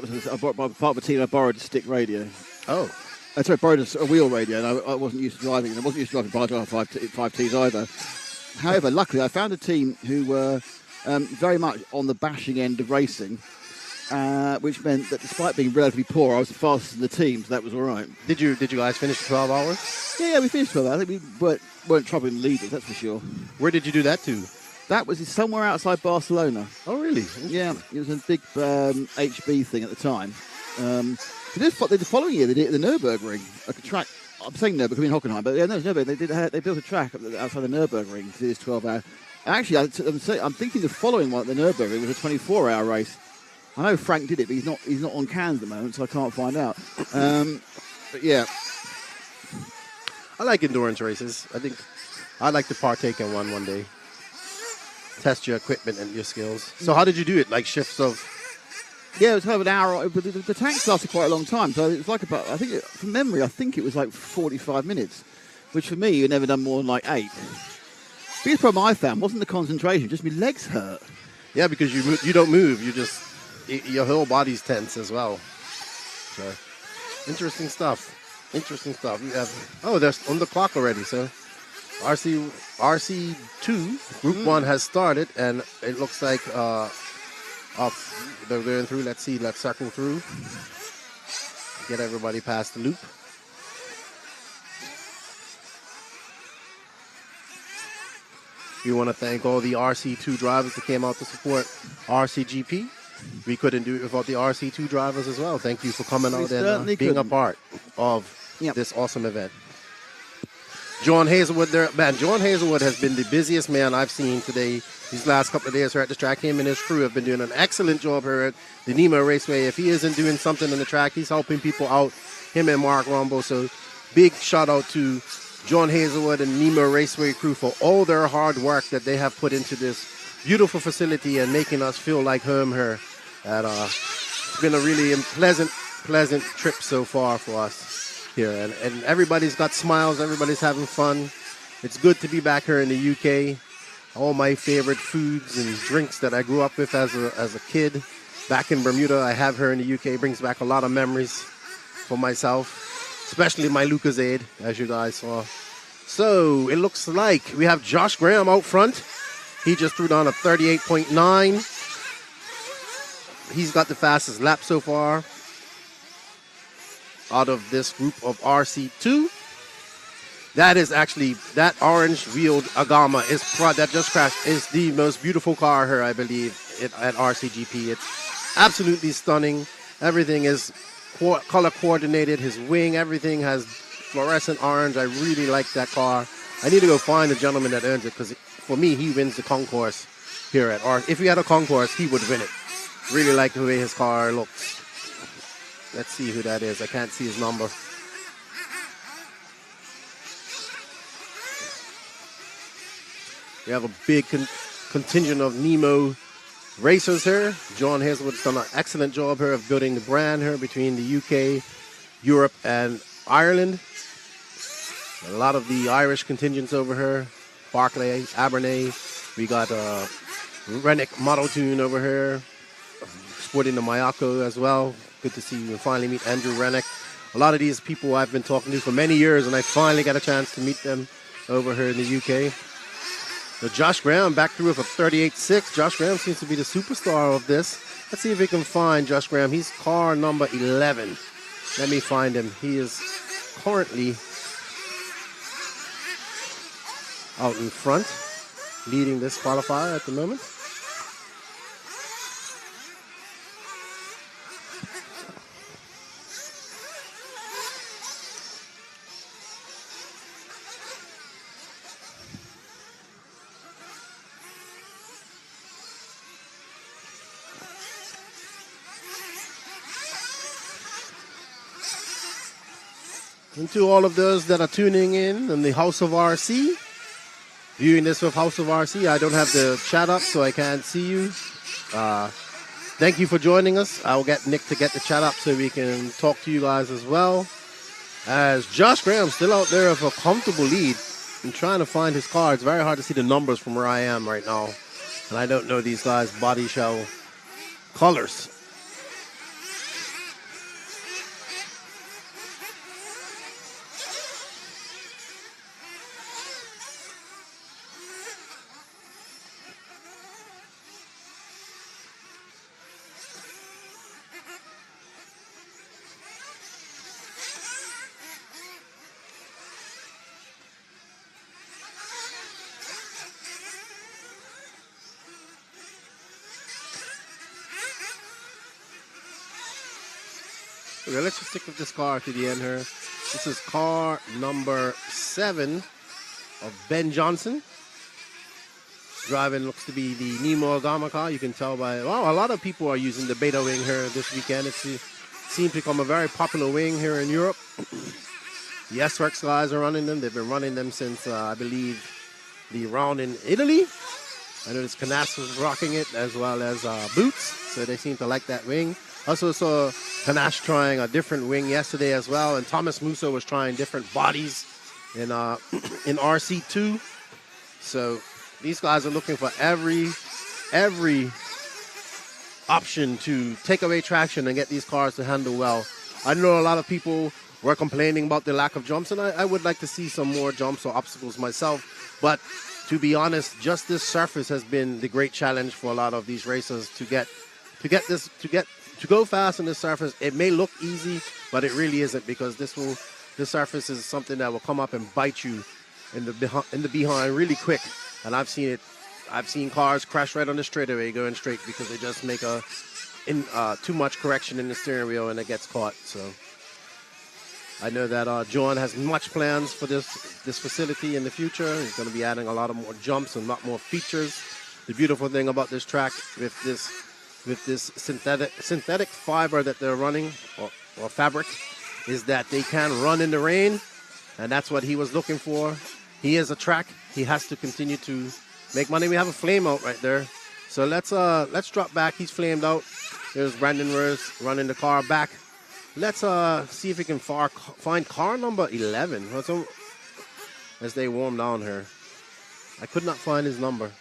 A: was part of the team. I borrowed a stick radio.
F: Oh.
A: I borrowed a wheel radio, and I wasn't used to driving it. I wasn't used to driving Baja 5Ts either. However, luckily, I found a team who were very much on the bashing end of racing, which meant that despite being relatively poor, I was the fastest in the team, so that was all right.
F: Did you guys finish 12 hours?
A: Yeah, we finished 12 hours. I think we weren't troubling leaders, that's for sure.
F: Where did you do that to?
A: That was somewhere outside Barcelona.
F: Oh, really?
A: Yeah, it was a big HB thing at the time. The following year, they did it at the Nürburgring, like a track. I'm saying Nürburgring, I mean Hockenheim, but yeah, no, it's Nürburgring. They built a track outside the Nürburgring to do this 12-hour. Actually, I'm thinking the following one at the Nürburgring was a 24-hour race. I know Frank did it, but he's not on cans at the moment, so I can't find out. But yeah,
F: I like endurance races. I think I'd like to partake in one day. Test your equipment and your skills. So how did you do it? Like shifts of?
A: Yeah, it was kind of an hour. But the tanks lasted quite a long time, so it was like about. I think from memory, I think it was like 45 minutes, which for me, you've never done more than like 8. Biggest problem I found wasn't the concentration; just my legs hurt.
F: Yeah, because you don't move. Your whole body's tense as well. So interesting stuff. Interesting stuff. You have they're on the clock already. So RC2 Group 1 has started, and it looks like they're going through. Let's see. Let's circle through. Get everybody past the loop. We want to thank all the RC2 drivers that came out to support RCGP. We couldn't do it without the RC2 drivers as well. Thank you for coming out and being a part of this awesome event. John Hazelwood there. Man, John Hazelwood has been the busiest man I've seen today. These last couple of days here at this track, him and his crew have been doing an excellent job here at the Nemo Raceway. If he isn't doing something on the track, he's helping people out, him and Mark Rombo. So big shout out to John Hazelwood and Nemo Raceway crew for all their hard work that they have put into this beautiful facility and making us feel like home here. And it's been a really pleasant trip so far for us here. And everybody's got smiles, everybody's having fun. It's good to be back here in the UK. All my favorite foods and drinks that I grew up with as a kid back in Bermuda, I have here in the UK. It brings back a lot of memories for myself, especially my Lucozade, as you guys saw. So it looks like we have Josh Graham out front. He just threw down a 38.9. He's got the fastest lap so far out of this group of RC2. That is actually, that orange-wheeled Agama that just crashed is the most beautiful car here, I believe, at RCGP. It's absolutely stunning. Everything is color coordinated. His wing, everything has fluorescent orange. I really like that car. I need to go find the gentleman that owns it, because for me, he wins the concourse here at RC. If he had a concourse, he would win it. Really like the way his car looks. Let's see who that is. I can't see his number. We have a big contingent of Nemo racers here. John Hazelwood's done an excellent job here of building the brand here between the UK, Europe, and Ireland. A lot of the Irish contingents over here. Barclay, Abernay. We got Rennick Model Tune over here. Sporting the Mayako as well. Good to see you finally meet Andrew Rennick. A lot of these people I've been talking to for many years, and I finally got a chance to meet them over here in the UK. So Josh Graham back through with a 38.6. Josh Graham seems to be the superstar of this. Let's see if we can find Josh Graham. He's car number 11. Let me find him. He is currently out in front, leading this qualifier at the moment. And to all of those that are tuning in the House of RC, viewing this with House of RC, I don't have the chat up, so I can't see you. Thank you for joining us. I'll get Nick to get the chat up so we can talk to you guys as well. As Josh Graham still out there with a comfortable lead and trying to find his car. It's very hard to see the numbers from where I am right now. And I don't know these guys' body shell colors. Okay, let's just stick with this car to the end here. This is car number 7 of Ben Johnson. Driving looks to be the Nemo Agama car. You can tell by, well, a lot of people are using the beta wing here this weekend. It seems to become a very popular wing here in Europe. The S-Works guys are running them. They've been running them since, I believe, the round in Italy. I noticed Canas was rocking it as well as Boots, so they seem to like that wing. Also saw Canas trying a different wing yesterday as well, and Thomas Musso was trying different bodies in RC2. So these guys are looking for every option to take away traction and get these cars to handle well. I know a lot of people were complaining about the lack of jumps, and I would like to see some more jumps or obstacles myself. But to be honest, just this surface has been the great challenge for a lot of these racers to go fast on this surface. It may look easy, but it really isn't, because this surface is something that will come up and bite you in the behind really quick. And I've seen it. I've seen cars crash right on the straightaway going straight because they just make too much correction in the steering wheel and it gets caught. So I know that John has much plans for this facility in the future. He's going to be adding a lot of more jumps and a lot more features. The beautiful thing about this track with this synthetic fiber that they're running or fabric is that they can run in the rain, and that's what he was looking for. He is a track. He has to continue to make money. We have a flame out right there. So let's drop back. He's flamed out. There's Brandon Rose running the car back. Let's see if we can find car number 11 as they warm down here. I could not find his number.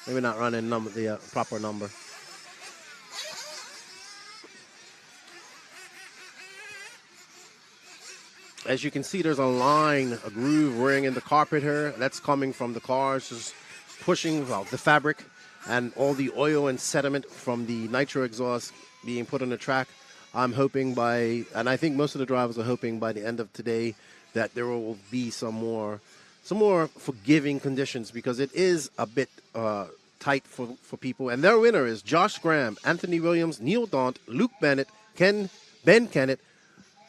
F: Maybe not running the proper number. As you can see, there's a groove wearing in the carpet here. That's coming from the cars, just pushing the fabric and all the oil and sediment from the nitro exhaust being put on the track. I'm hoping and I think most of the drivers are hoping by the end of today that there will be some more forgiving conditions, because it is a bit tight for people. And their winner is Josh Graham, Anthony Williams, Neil Daunt, Luke Bennett, Ben Kennett,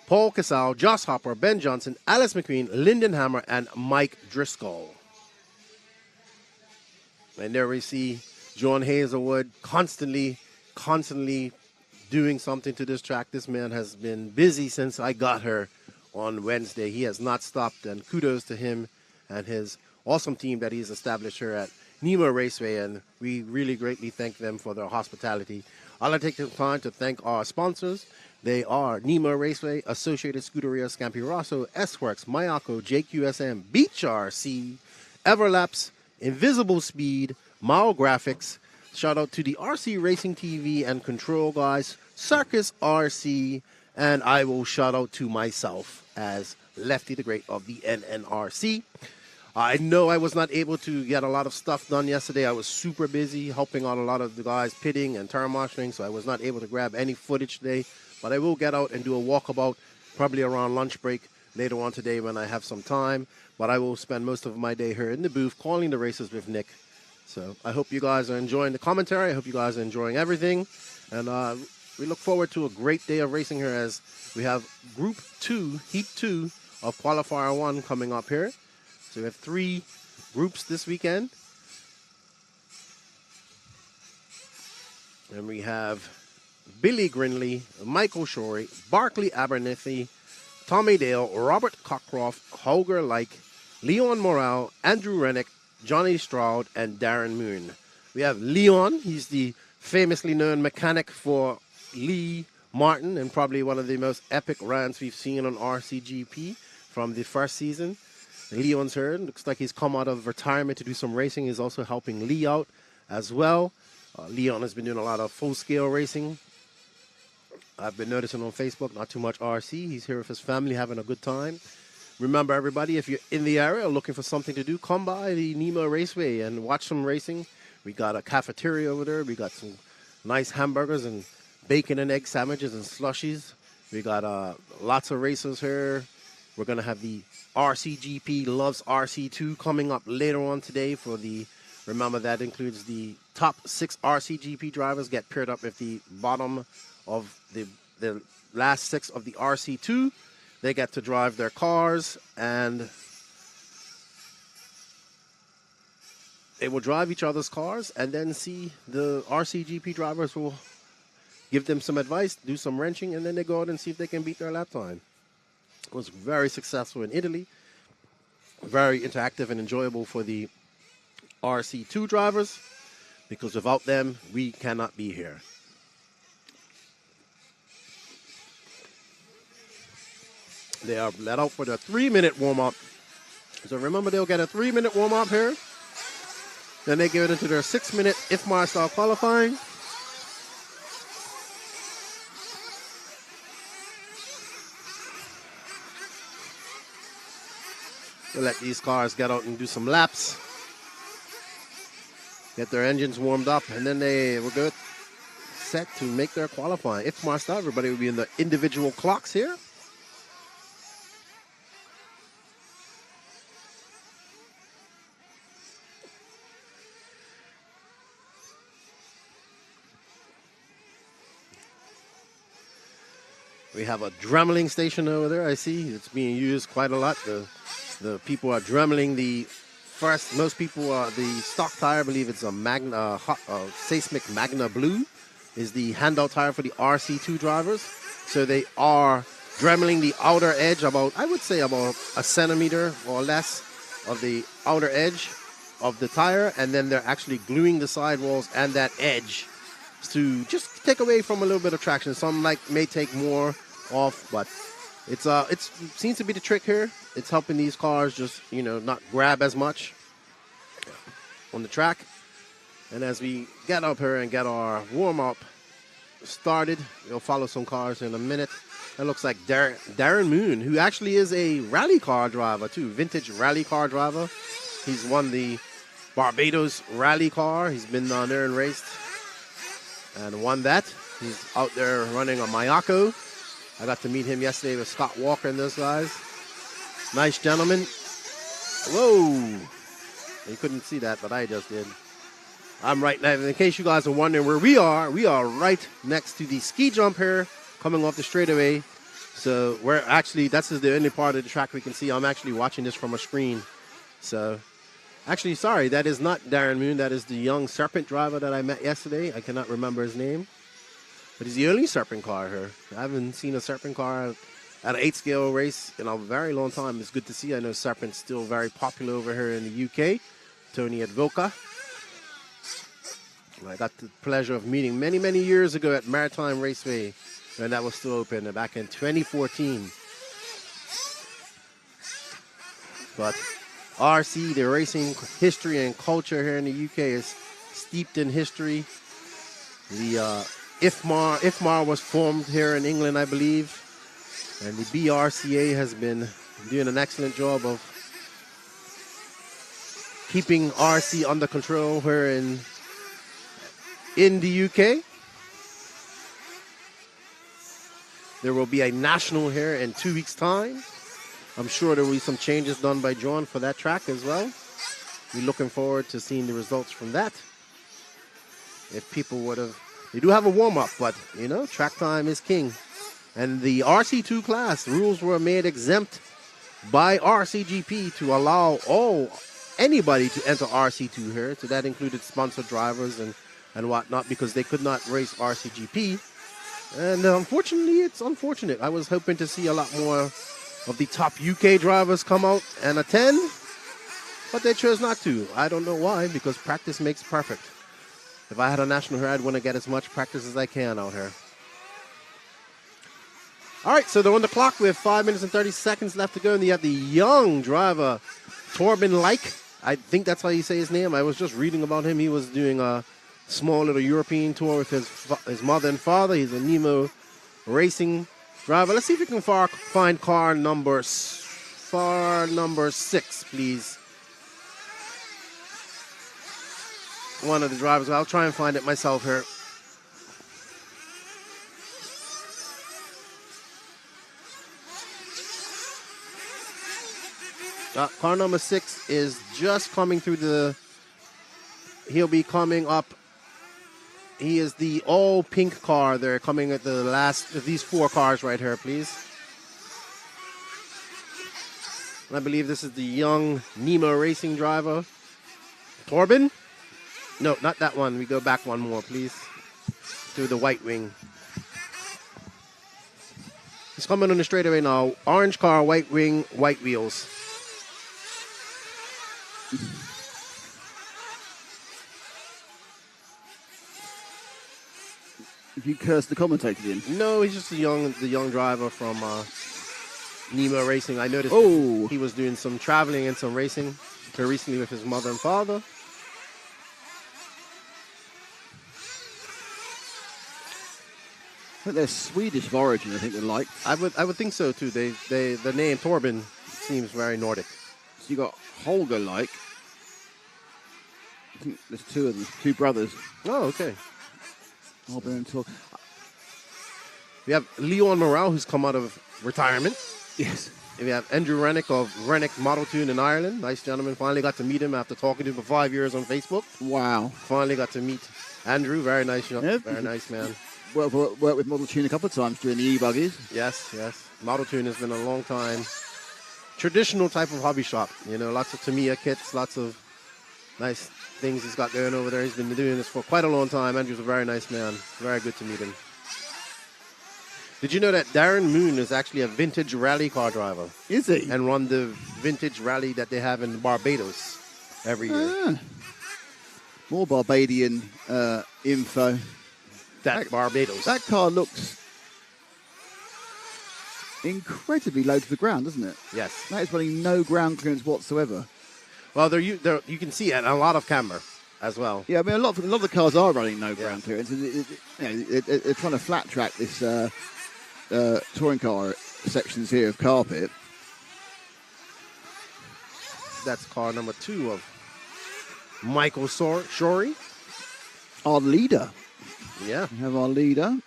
F: Paul Casal, Joss Hopper, Ben Johnson, Alice McQueen, Lyndon Hammer, and Mike Driscoll. And there we see John Hazelwood constantly doing something to this track. This man has been busy since I got here on Wednesday. He has not stopped, and kudos to him and his awesome team that he's established here at Nemo Raceway, and we really greatly thank them for their hospitality. I'd like to take the time to thank our sponsors. They are Nemo Raceway, Associated Scuderia Scampi Rosso, S-Works, Mayako, JQSM, Beach RC, Everlapse, Invisible Speed, Mile Graphics. Shout out to the RC Racing TV and Control guys, Circus RC, and I will shout out to myself as Lefty the Great of the NNRC. I know I was not able to get a lot of stuff done yesterday. I was super busy helping out a lot of the guys pitting and turn marshaling, so I was not able to grab any footage today. But I will get out and do a walkabout probably around lunch break later on today when I have some time. But I will spend most of my day here in the booth calling the races with Nick. So I hope you guys are enjoying the commentary. I hope you guys are enjoying everything. And we look forward to a great day of racing here as we have Group 2, Heat 2 of Qualifier 1 coming up here. So we have 3 groups this weekend. And we have Billy Grinley, Michael Shorey, Barkley Abernethy, Tommy Dale, Robert Cockcroft, Holger Like, Leon Morale, Andrew Rennick, Johnny Stroud, and Darren Moon. We have Leon. He's the famously known mechanic for Lee Martin, and probably one of the most epic runs we've seen on RCGP from the first season. Leon's here. Looks like he's come out of retirement to do some racing. He's also helping Lee out as well. Leon has been doing a lot of full-scale racing. I've been noticing on Facebook, not too much RC. He's here with his family having a good time. Remember, everybody, if you're in the area looking for something to do, come by the Nemo Raceway and watch some racing. We got a cafeteria over there. We got some nice hamburgers and bacon and egg sandwiches and slushies. We got lots of racers here. We're going to have the RCGP Loves RC2 coming up later on today for the, remember that includes the top 6 RCGP drivers get paired up with the bottom of the last 6 of the RC2. They get to drive their cars, and they will drive each other's cars, and then see the RCGP drivers will give them some advice, do some wrenching, and then they go out and see if they can beat their lap time. It was very successful in Italy, very interactive and enjoyable for the RC2 drivers, because without them, we cannot be here. They are let out for the 3-minute warm-up. So remember, they'll get a 3-minute warm-up here. Then they get into their 6-minute IFMAR style qualifying. We'll let these cars get out and do some laps. Get their engines warmed up, and then they will go set to make their qualifying. IFMAR style, everybody will be in the individual clocks here. We have a dremeling station over there. I see it's being used quite a lot. The people are dremeling the first. Most people are the stock tire. I believe it's a Magna Seismic Magna Blue is the handout tire for the RC2 drivers. So they are dremeling the outer edge about, I would say, about a centimeter or less of the outer edge of the tire, and then they're actually gluing the sidewalls and that edge to just take away from a little bit of traction. Some may take more off, but it seems to be the trick here. It's helping these cars just not grab as much on the track. And as we get up here and get our warm-up started, we'll follow some cars in a minute. It looks like Darren Moon, who actually is a rally car driver too, vintage rally car driver. He's won the Barbados rally car. He's been down there and raced and won that. He's out there running a Mayako. I got to meet him yesterday with Scott Walker and those guys. Nice gentleman. Whoa. You couldn't see that, but I just did. I'm right now, in case you guys are wondering where we are right next to the ski jump here, coming off the straightaway. So we're actually, that's the only part of the track we can see. I'm actually watching this from a screen. So, actually, sorry, that is not Darren Moon. That is the young Serpent driver that I met yesterday. I cannot remember his name. But he's the only Serpent car here. I haven't seen a Serpent car at an 8-scale race in a very long time. It's good to see. I know Serpent's still very popular over here in the UK. Tony Advoca. I got the pleasure of meeting many, many years ago at Maritime Raceway when that was still open back in 2014. But RC, the racing history and culture here in the UK is steeped in history. The IFMAR was formed here in England, I believe, and the BRCA has been doing an excellent job of keeping RC under control here in the UK. There will be a national here in 2 weeks' time. I'm sure there will be some changes done by John for that track as well. We're looking forward to seeing the results from that. If people would have... They do have a warm-up, but, track time is king. And the RC2 class, rules were made exempt by RCGP to allow anybody to enter RC2 here. So that included sponsored drivers and whatnot, because they could not race RCGP. And unfortunately, it's unfortunate. I was hoping to see a lot more of the top UK drivers come out and attend, but they chose not to. I don't know why, because practice makes perfect. If I had a national here, I'd want to get as much practice as I can out here. All right, so they're on the clock. We have 5 minutes and 30 seconds left to go, and you have the young driver, Torben Leik. I think that's how you say his name. I was just reading about him. He was doing a small little European tour with his mother and father. He's a Nemo Racing driver. Let's see if we can find car number 6, please. One of the drivers. I'll try and find it myself here. Car number 6 is just coming through he'll be coming up He is the all pink car. They're coming at the last of these 4 cars right here, please. And I believe this is the young Nemo Racing driver. Torben? No, not that one. We go back one more, please. To the white wing. He's coming on the straightaway now. Orange car, white wing, white wheels.
A: If you curse the commentators in.
F: No, he's just the young driver from Nemo Racing. I noticed he was doing some traveling and some racing here recently with his mother and father.
A: I think they're Swedish of origin, I think they're like.
F: I would think so too. The name Torben seems very Nordic.
A: So you got Holger like. I think there's 2 of them, 2 brothers.
F: Oh, okay.
A: Holger and Tor.
F: We have Leon Morale, who's come out of retirement.
A: Yes.
F: And we have Andrew Rennick of Rennick Model Tune in Ireland. Nice gentleman. Finally got to meet him after talking to him for 5 years on Facebook.
A: Wow.
F: Finally got to meet Andrew. Very nice, very nice man.
A: Worked with Model Tune a couple of times during the e-buggies.
F: Yes. Model Tune has been a long time traditional type of hobby shop. You know, lots of Tamiya kits, lots of nice things he's got going over there. He's been doing this for quite a long time. Andrew's a very nice man. Very good to meet him. Did you know that Darren Moon is actually a vintage rally car driver?
A: Is he?
F: And run the vintage rally that they have in Barbados every year.
A: More Barbadian info.
F: That Barbados.
A: That car looks incredibly low to the ground, doesn't it?
F: Yes.
A: That is running no ground clearance whatsoever.
F: Well, you can see it, and a lot of camber as well.
A: Yeah, I mean, a lot of the cars are running no ground clearance. They're trying to flat track this touring car sections here of carpet.
F: That's car number 2 of Michael Shorey.
A: Our leader.
F: Yeah.
A: We have our leader.
F: And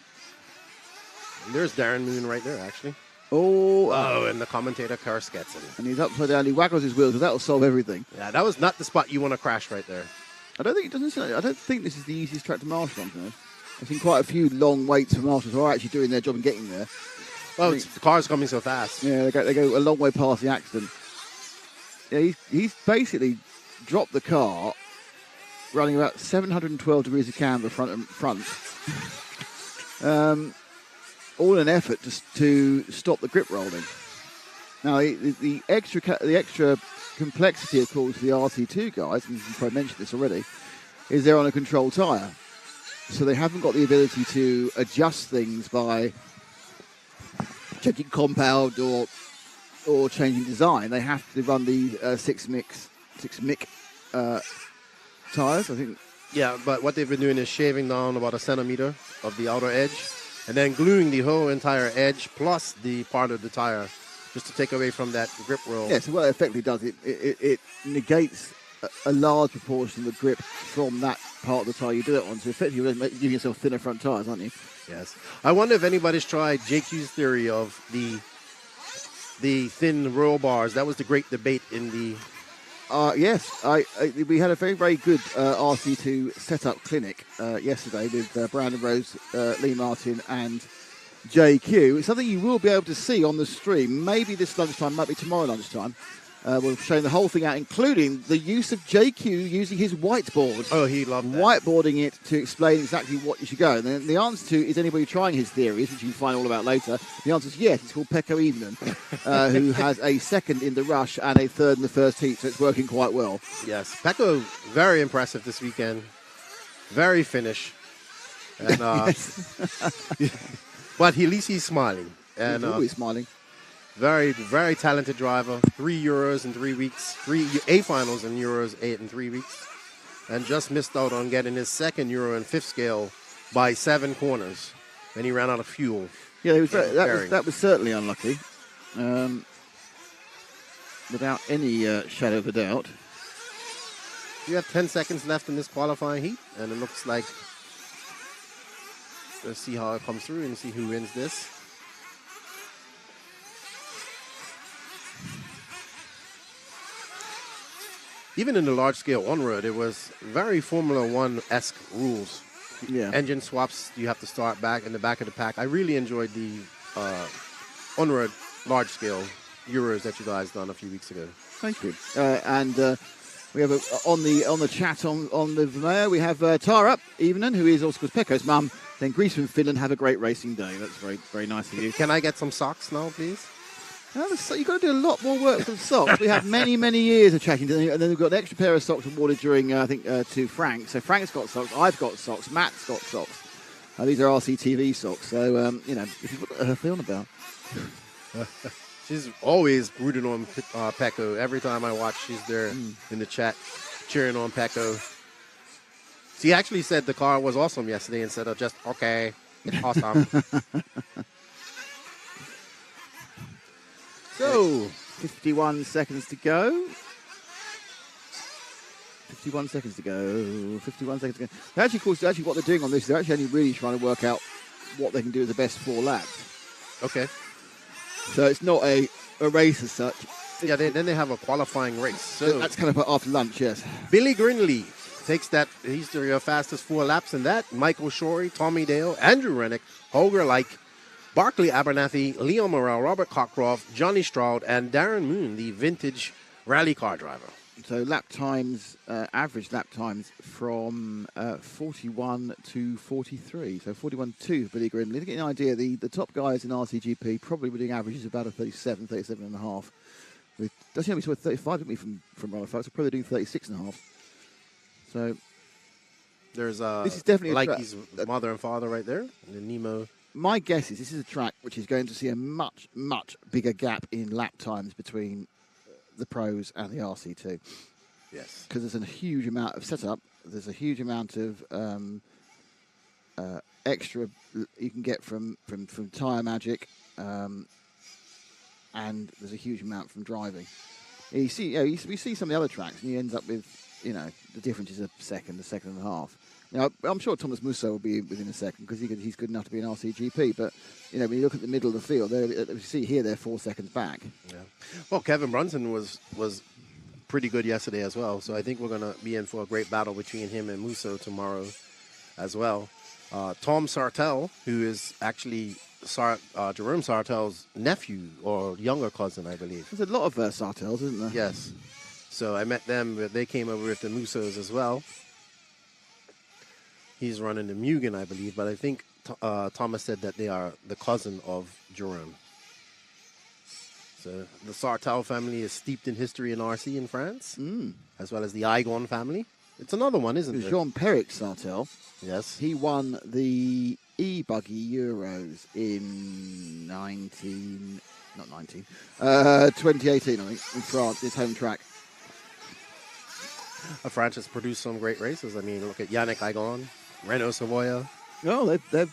F: there's Darren Moon right there, actually.
A: Oh,
F: and the commentator Kurs gets him.
A: And he's upside down. He waggles his wheels, so that'll solve everything.
F: Yeah, that was not the spot you want to crash right there.
A: I don't think this is the easiest track to marshal on. I've seen quite a few long waits for marshals who are actually doing their job and getting there.
F: Well, the car's coming so fast.
A: Yeah, they go a long way past the accident. Yeah, he's basically dropped the car running about 712 degrees of camber front. All in an effort to stop the grip rolling. Now, the extra complexity, of course, for the RC2 guys, and you've probably mentioned this already, is they're on a controlled tyre. So they haven't got the ability to adjust things by changing compound or changing design. They have to run the 6 mic tyres, I think.
F: Yeah, but what they've been doing is shaving down about a centimeter of the outer edge and then gluing the whole entire edge plus the part of the tire just to take away from that grip roll.
A: Yeah, so what it effectively does, it negates a large proportion of the grip from that part of the tyre you do it on. So effectively you're giving yourself thinner front tyres, aren't you?
F: Yes. I wonder if anybody's tried JQ's theory of the thin roll bars. That was the great debate in the...
A: Yes, we had a very, very good RC2 setup clinic yesterday with Brandon Rose, Lee Martin and JQ. It's something you will be able to see on the stream, maybe this lunchtime, might be tomorrow lunchtime. We're showing the whole thing out, including the use of JQ using his whiteboard.
F: Oh, he loved that.
A: Whiteboarding it to explain exactly what you should go. And then the answer to, is anybody trying his theories, which you can find all about later, the answer is yes. It's called Pekka Evening, who has a second in the rush and a third in the first heat, so it's working quite well.
F: Yes, Pekka, very impressive this weekend. Very finish. And, but at least he's smiling. And,
A: he's always smiling.
F: Very, very talented driver. 3 Euros in 3 weeks. 3 A finals in Euros 8 in 3 weeks. And just missed out on getting his second Euro in 5th scale by 7 corners. Then he ran out of fuel.
A: Yeah, that was certainly unlucky. Without any shadow of a doubt.
F: You have 10 seconds left in this qualifying heat. And it looks like... Let's see how it comes through and see who wins this. Even in the large-scale on-road, it was very Formula One-esque rules
A: Yeah.
F: Engine swaps, you have to start back in the back of the pack. I really enjoyed the Onward large-scale Euros that you guys done a few weeks ago.
A: Thank you. And we have on the chat on the Vimeo, we have Tara Evening, who is also Pekko's mum. Then Greece and Finland, have a great racing day. That's very, very nice of you.
F: Can I get some socks now, please?
A: You've got to do a lot more work for the socks. We have many, many years of checking. And then we've got an extra pair of socks awarded during, I think, to Frank. So Frank's got socks, I've got socks, Matt's got socks. These are RCTV socks. So, if you've got her feeling about.
F: She's always rooting on Pecco. Every time I watch, she's there in the chat cheering on Pecco. She actually said the car was awesome yesterday instead of just, okay, it's awesome.
A: So, 51 seconds to go. 51 seconds to go. 51 seconds to go. Actually, of course, what they're doing on this, they're actually only really trying to work out what they can do as the best 4 laps.
F: Okay.
A: So it's not a race as such.
F: Yeah, then they have a qualifying race. So
A: that's kind of after lunch, yes.
F: Billy Grinley takes that. He's the fastest 4 laps in that. Michael Shorey, Tommy Dale, Andrew Rennick, Holger Like, Barclay Abernathy, Leon Morrell, Robert Cockcroft, Johnny Stroud, and Darren Moon, the vintage rally car driver.
A: So lap times, average lap times from 41 to 43. So 41.2 for Billy Grinley. To get an idea, the top guys in RCGP probably were doing averages about a 37 and a half. Does we saw 35, didn't we, from Runner Fox? So probably doing 36 and a half. So
F: there's
A: this is definitely
F: Likey's mother and father right there, the Nemo.
A: My guess is this is a track which is going to see a much, much bigger gap in lap times between the pros and the RC2.
F: Yes.
A: Because there's a huge amount of setup. There's a huge amount of extra you can get from Tyre Magic, and there's a huge amount from driving. We see some of the other tracks, and he ends up with, the difference is a second and a half. Now, I'm sure Thomas Musso will be within a second because he's good enough to be an RCGP. But, when you look at the middle of the field, you see here they're 4 seconds back.
F: Yeah. Well, Kevin Brunson was pretty good yesterday as well. So I think we're going to be in for a great battle between him and Musso tomorrow as well. Tom Sartell, who is actually Jerome Sartell's nephew or younger cousin, I believe.
A: There's a lot of Sartells, isn't there?
F: Yes. So I met them. They came over with the Mussos as well. He's running the Mugen, I believe, but I think Thomas said that they are the cousin of Jerome. So the Sartell family is steeped in history in RC in France, as well as the Igon family. It's another one, isn't it?
A: Jean-Peric Sartell.
F: Yes.
A: He won the e-buggy Euros in 2018, I think, in France, his home track.
F: France has produced some great races. I mean, look at Yannick Igon, Renault Savoia.
A: No, they're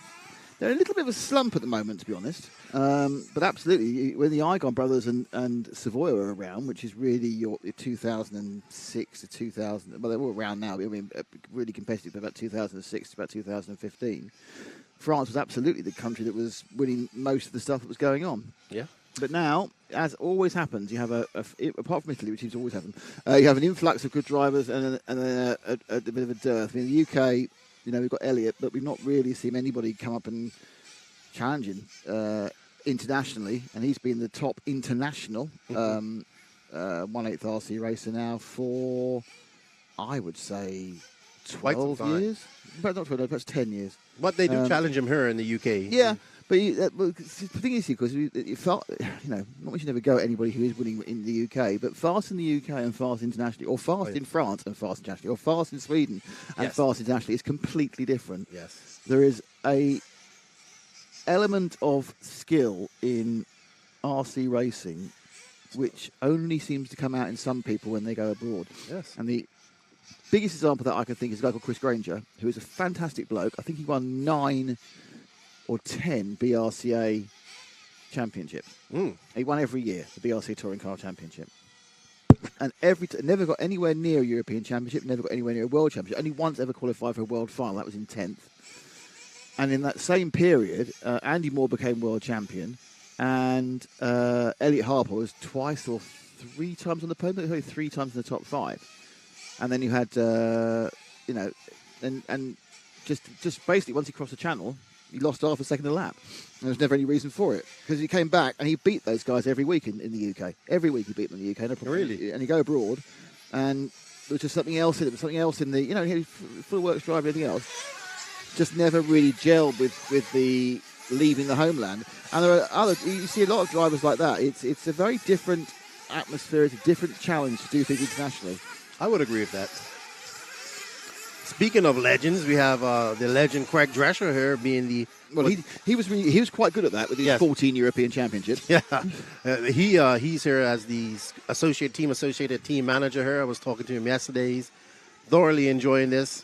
A: a little bit of a slump at the moment, to be honest. But absolutely, when the Igon brothers and Savoia were around, which is really your 2006 to 2000, well, they're all around now. I mean, really competitive about 2006 to about 2015. France was absolutely the country that was winning most of the stuff that was going on.
F: Yeah.
A: But now, as always happens, you have apart from Italy, which seems to always happen, you have an influx of good drivers and then a bit of a dearth. I mean, the UK, we've got Elliott, but we've not really seen anybody come up and challenging internationally, and he's been the top international 1/8 RC racer now for, I would say, 12 years. But not 12, perhaps 10 years.
F: But they do challenge him here in the UK.
A: Yeah. But the thing is, because you felt, not much you never go at anybody who is winning in the UK, but fast in the UK and fast internationally, or fast in France and fast internationally, or fast in Sweden and fast internationally is completely different.
F: Yes.
A: There is a element of skill in RC racing which only seems to come out in some people when they go abroad.
F: Yes.
A: And the biggest example that I can think is a guy called Chris Granger, who is a fantastic bloke. I think he won 9 or 10 BRCA championships. He won every year, the BRC Touring Car Championship. And never got anywhere near a European Championship, never got anywhere near a World Championship. Only once ever qualified for a World Final, that was in 10th. And in that same period, Andy Moore became World Champion, and Elliot Harper was twice or 3 times on the podium, only 3 times in the top 5. And then you had, and just basically once he crossed the channel, he lost half a second a lap. And there was never any reason for it because he came back and he beat those guys every week in the UK. Every week he beat them in the UK. No problem.
F: Really?
A: And you go abroad, and there was just something else in it. Something else in the he was full works drive, everything else. Just never really gelled with the leaving the homeland. And there are other. You see a lot of drivers like that. It's a very different atmosphere. It's a different challenge to do things internationally.
F: I would agree with that. Speaking of legends, we have the legend Craig Drescher here being the...
A: Well, he was quite good at that with his 14 European Championships.
F: Yeah, he's here as the associated team manager here. I was talking to him yesterday. He's thoroughly enjoying this.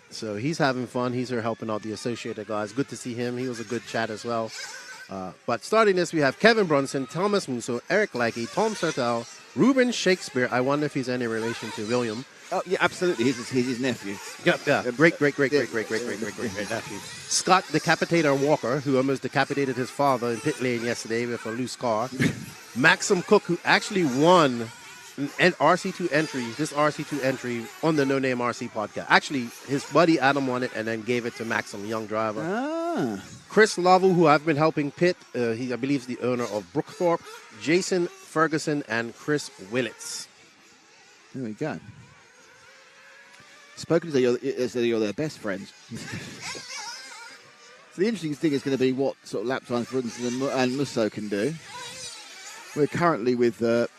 F: So he's having fun. He's here helping out the associated guys. Good to see him. He was a good chat as well. But starting this, we have Kevin Brunson, Thomas Musso, Eric Leakey, Tom Sertel, Ruben Shakespeare. I wonder if he's any relation to William.
A: Oh, yeah, absolutely. He's his nephew.
F: Yeah. Great nephew. Scott Decapitator Walker, who almost decapitated his father in pit lane yesterday with a loose car. Maxim Cook, who actually won an RC2 entry, this RC2 entry on the No Name RC podcast. Actually, his buddy Adam won it and then gave it to Maxim, young driver. Chris Lovell, who I've been helping pit. He, I believe, is the owner of Brookthorpe. Jason Ferguson and Chris Willits.
A: There we go. Spoken as though you're their best friends. So the interesting thing is going to be what sort of lap times Brunson and Musso can do. We're currently with, let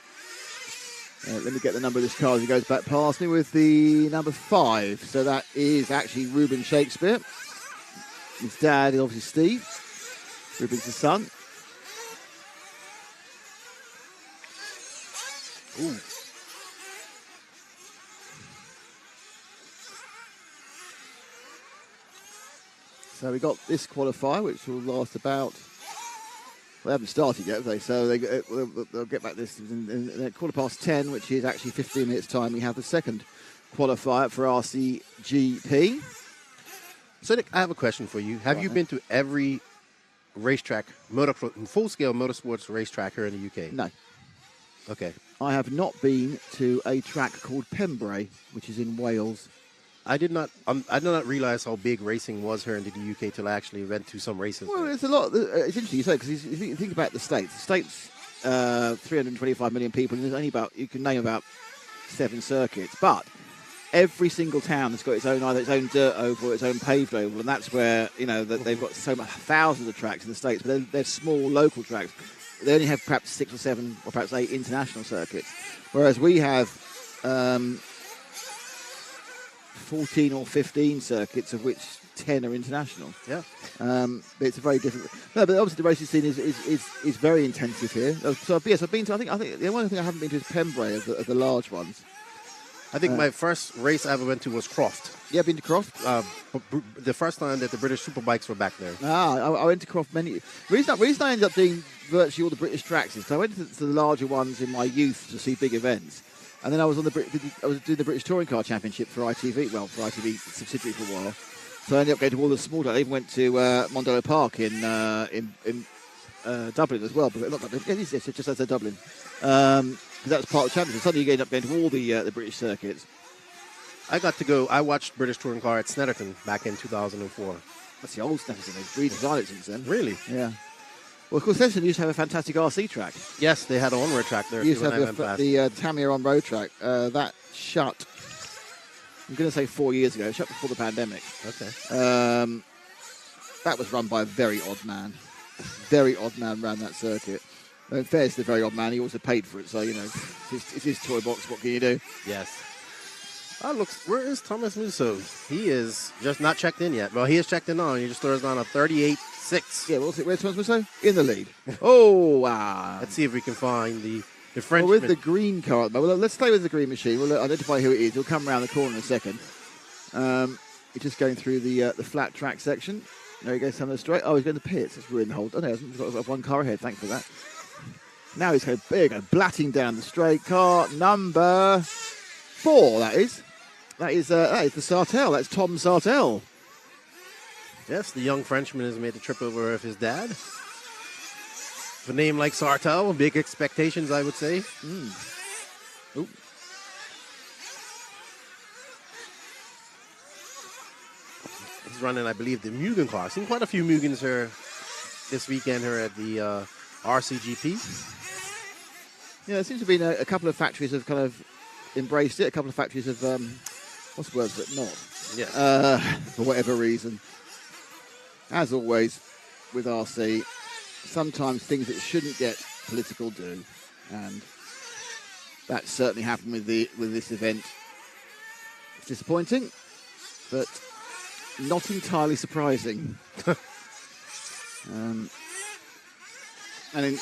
A: me get the number of this car as he goes back past me, with the number 5. So that is actually Ruben Shakespeare. His dad is obviously Steve. Ruben's the son. Ooh. So we got this qualifier, which will last about... They haven't started yet, have they? So they'll get back this in 10:15, which is actually 15 minutes' time. We have the second qualifier for RCGP.
F: So Nick, I have a question for you. Have you been to every racetrack, full-scale motorsports racetrack here in the UK?
A: No.
F: Okay.
A: I have not been to a track called Pembrey, which is in Wales.
F: I did not realize how big racing was here in the UK till I actually went to some races.
A: Well, it's a lot. It's interesting you say, because if you think about the States, 325 million people, and there's only you can name about 7 circuits, but every single town has got either its own dirt oval or its own paved oval, and that's where that they've got so much, thousands of tracks in the States, but they're small local tracks. They only have perhaps 6 or 7 or perhaps 8 international circuits, whereas we have 14 or 15 circuits, of which 10 are international.
F: Yeah.
A: It's a very different... No, but obviously the racing scene is very intensive here. So yes, I've been to... I think the only thing I haven't been to is Pembrey of the large ones.
F: I think my first race I ever went to was Croft.
A: Yeah, been to Croft?
F: The first time that the British Superbikes were back there.
A: I went to Croft many... The reason I ended up doing virtually all the British tracks is because I went to the larger ones in my youth to see big events. And then I was doing the British Touring Car Championship for ITV, for ITV subsidiary for a while. So I ended up going to all the small tracks. I even went to Mondello Park in Dublin as well, but not Dublin. It's just outside Dublin. Because that was part of the championship. Suddenly you end up going to all the British circuits.
F: I got to go. I watched British Touring Car at Snetterton back in 2004.
A: That's the old Snetterton. They've redesigned it since then.
F: Really?
A: Yeah. Well, of course, Snetterton used to have a fantastic RC track.
F: Yes, they had an on-road track there.
A: They used to have the Tamiya on-road track. That shut, I'm going to say 4 years ago, shut before the pandemic.
F: Okay.
A: That was run by a very odd man. Very odd man ran that circuit. In fairness to the very odd man, he also paid for it, so, it's his toy box. What can you do?
F: Yes. Oh, look, where is Thomas Musso? He is just not checked in yet. Well, he is checked in now. He just throws down a 38.6.
A: Yeah, where's Thomas Musso? In the lead. Oh, wow.
F: Let's see if we can find the Frenchman.
A: Well, with the green car, well, let's stay with the green machine. We'll identify who it is. He'll come around the corner in a second. He's just going through the flat track section. There he goes, some of the straight. Oh, he's going to pits. That's really hold. Oh, no, he's got 1 car ahead. Thanks for that. Now he's going big and blatting down the straight car. Number 4, that is. That is the Sartell. That's Tom Sartell.
F: Yes, the young Frenchman has made the trip over with his dad. With a name like Sartell, big expectations, I would say.
A: Ooh.
F: He's running, I believe, the Mugen car. I've seen quite a few Mugens here this weekend here at the RCGP.
A: Yeah, there seems to be a couple of factories have kind of embraced it. A couple of factories have, what's the word for it? Not.
F: Yeah.
A: For whatever reason. As always, with RC, sometimes things that shouldn't get political do. And that certainly happened with this event. It's disappointing, but not entirely surprising. I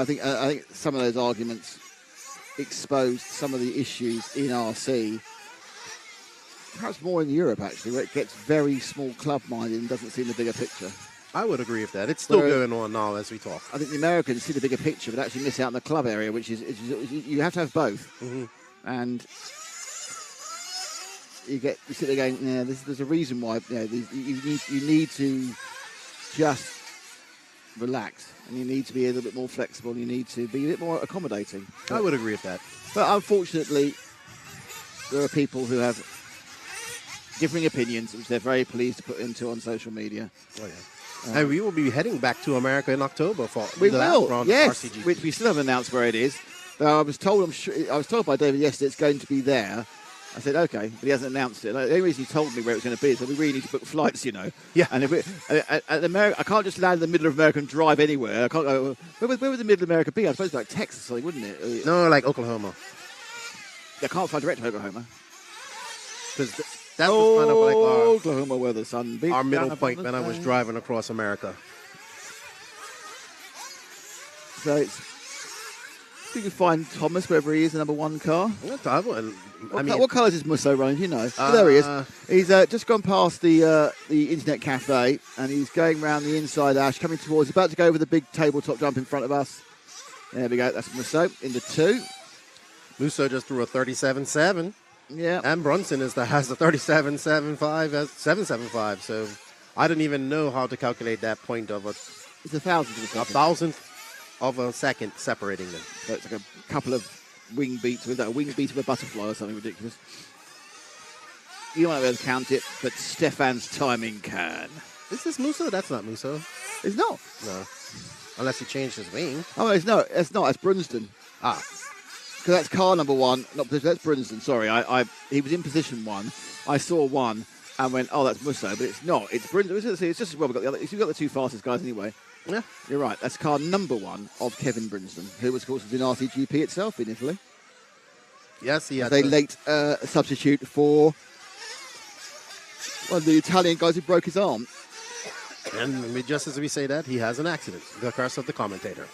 A: think some of those arguments exposed some of the issues in RC, perhaps more in Europe actually, where it gets very small club-minded and doesn't see the bigger picture.
F: I would agree with that. It's still going on now as we talk.
A: I think the Americans see the bigger picture, but actually miss out on the club area, which is you have to have both.
F: Mm-hmm.
A: And you sit there going, yeah, there's a reason why. You need to just relax, and you need to be a little bit more flexible, and you need to be a bit more accommodating.
F: I would agree with that.
A: But unfortunately, there are people who have differing opinions, which they're very pleased to put into on social media.
F: Oh, yeah. And we will be heading back to America in October for
A: we
F: the last
A: will,
F: round
A: yes,
F: of RCGP.
A: which we still haven't announced where it is. I was told by David yesterday it's going to be there. I said, okay, but he hasn't announced it. The only reason he told me where it was going to be is that we really need to book flights,
F: Yeah.
A: And I can't just land in the middle of America and drive anywhere. I can't go, where would the middle of America be? I suppose like Texas or something, wouldn't it?
F: No, like Oklahoma.
A: I can't fly direct to Oklahoma.
F: Because that was kind of like
A: Oklahoma, where the sun beats
F: our middle
A: down
F: point
A: upon
F: when
A: the
F: I was
A: sand.
F: driving across America.
A: So you can find Thomas wherever he is, the number one car.
F: What
A: colour is his Musso running? Do you know? There he is. He's just gone past the Internet Cafe, and he's going round the inside ash, coming towards. He's about to go over the big tabletop jump in front of us. There we go. That's Musso into 2.
F: Musso just threw a 37.7.
A: Yeah.
F: And Brunson has the 37.75 775. So I didn't even know how to calculate that point of
A: It's a thousandth of a second.
F: a thousandth of a second separating them.
A: So it's like a couple of wing beats with a wing beat of a butterfly or something ridiculous. You might be able to count it, but Stefan's timing can.
F: Is this Musso? That's not Musso.
A: It's not.
F: No. Unless he changed his wing.
A: Oh, it's not. It's not. It's Brunston.
F: Ah.
A: Because that's car number 1. Not position. That's Brunston. Sorry, he was in position 1. I saw 1 and went, oh, that's Musso, but it's not. It's Brunston. It's just as well we've got the other. We've got the 2 fastest guys anyway.
F: Yeah,
A: you're right. That's car number 1 of Kevin Brunston, who was, of course, in RCGP itself in Italy.
F: Yes, he had
A: a late substitute for one of the Italian guys who broke his arm.
F: And just as we say that, he has an accident. The curse of the commentator.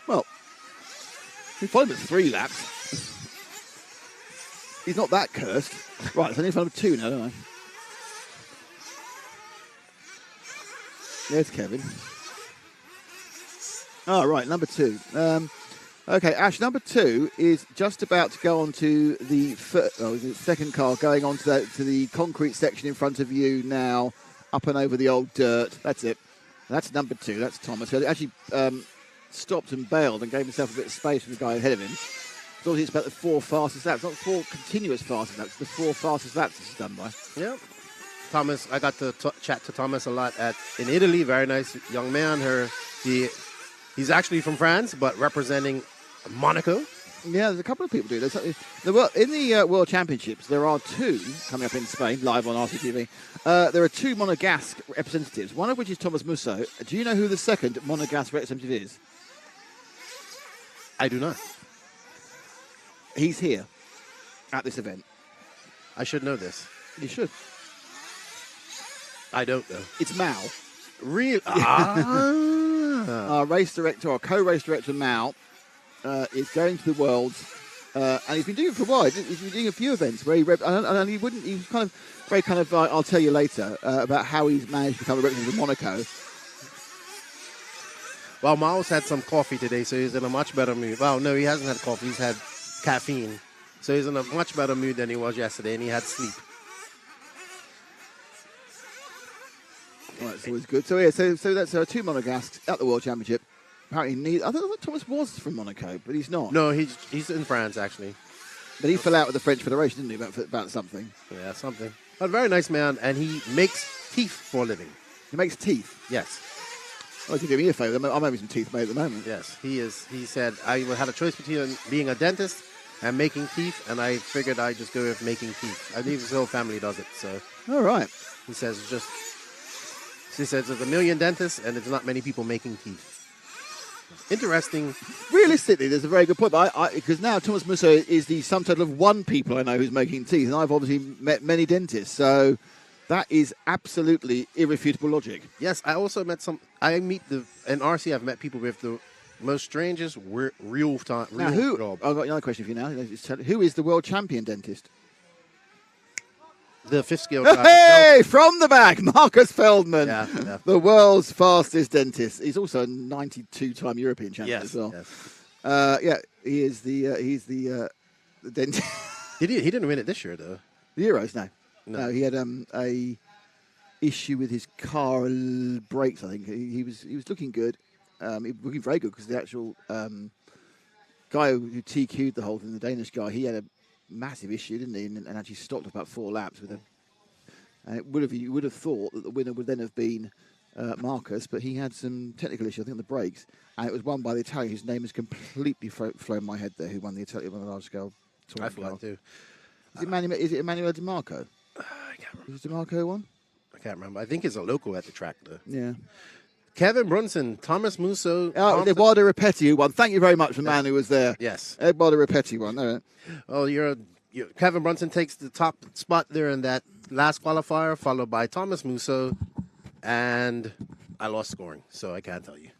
A: Well, he followed him at 3 laps. He's not that cursed. Right, it's only for number 2 now, don't I? There's Kevin. Oh, right, number 2. Okay, Ash, number 2 is just about to go on to the second car, going on to the concrete section in front of you now, up and over the old dirt. That's it. That's number 2. That's Thomas. He actually stopped and bailed and gave himself a bit of space for the guy ahead of him. So obviously it's about the 4 fastest laps, not 4 continuous fastest laps, the 4 fastest laps this is done by.
F: Yeah. Thomas, I got to chat to Thomas a lot in Italy. Very nice young man. He's actually from France, but representing Monaco.
A: Yeah, there's a couple of people do this. In the World Championships, there are 2 coming up in Spain, live on RCGP. There are 2 Monegasque representatives, one of which is Thomas Musso. Do you know who the second Monegasque representative is?
F: I do not.
A: He's here at this event.
F: I should know this.
A: You should.
F: I don't know.
A: It's Mao.
F: Really?
A: Our race director, our co-race director, Mao, is going to the Worlds, and he's been doing it for a while. He's been doing a few events where he was kind of very kind of. I'll tell you later about how he's managed to become a representative of Monaco.
F: Well, Mao's had some coffee today, so he's in a much better mood. Well, no, he hasn't had coffee. He's had caffeine, so he's in a much better mood than he was yesterday, and he had sleep.
A: All right, it's always good. So yeah, so that's 2 Monegasques at the World Championship. Apparently, I thought Thomas was from Monaco, but he's not.
F: No, he's in France actually.
A: But he fell out with the French Federation, didn't he, about something?
F: Yeah, something. But very nice man, and he makes teeth for a living.
A: He makes teeth.
F: Yes.
A: Oh, you do me a favour. I'm having some teeth made at the moment.
F: Yes, he is. He said I had a choice between being a dentist and making teeth, and I figured I'd just go with making teeth. I believe his whole family does it. So.
A: All right.
F: He says She says there's a million dentists, and there's not many people making teeth. Interesting.
A: Realistically, there's a very good point. Because now Thomas Musso is the sum total of one people I know who's making teeth, and I've obviously met many dentists. So that is absolutely irrefutable logic.
F: Yes, I also met in RC, I've met people with the most strangest real job.
A: I've got another question for you now. Who is the world champion dentist?
F: The fifth scale.
A: Hey, from the back, Marcus Feldman,
F: yeah.
A: the world's fastest dentist. He's also a 92-time European champion as well.
F: Yes.
A: He's the dentist.
F: He didn't win it this year though.
A: The Euros, no. He had a issue with his car brakes. I think he was looking good. He was looking very good because the actual guy who TQ'd the whole thing, the Danish guy, he had a massive issue, didn't he? And actually stopped about 4 laps with and you would have thought that the winner would then have been Marcus, but he had some technical issue, I think, on the brakes, and it was won by the Italian whose name has completely flown my head there, who won the Italian on a large scale.
F: I forgot too.
A: Is it Emmanuel Di Marco?
F: I can't remember.
A: Was it Di Marco who won?
F: I can't remember. I think he's a local at the track though.
A: Yeah. Kevin
F: Brunson, Thomas Musso.
A: Eduardo Ripetti who won. Thank you very much, the man who was there.
F: Yes.
A: Eduardo Ripetti won. No.
F: Oh, Kevin Brunson takes the top spot there in that last qualifier, followed by Thomas Musso, and I lost scoring, so I can't tell you.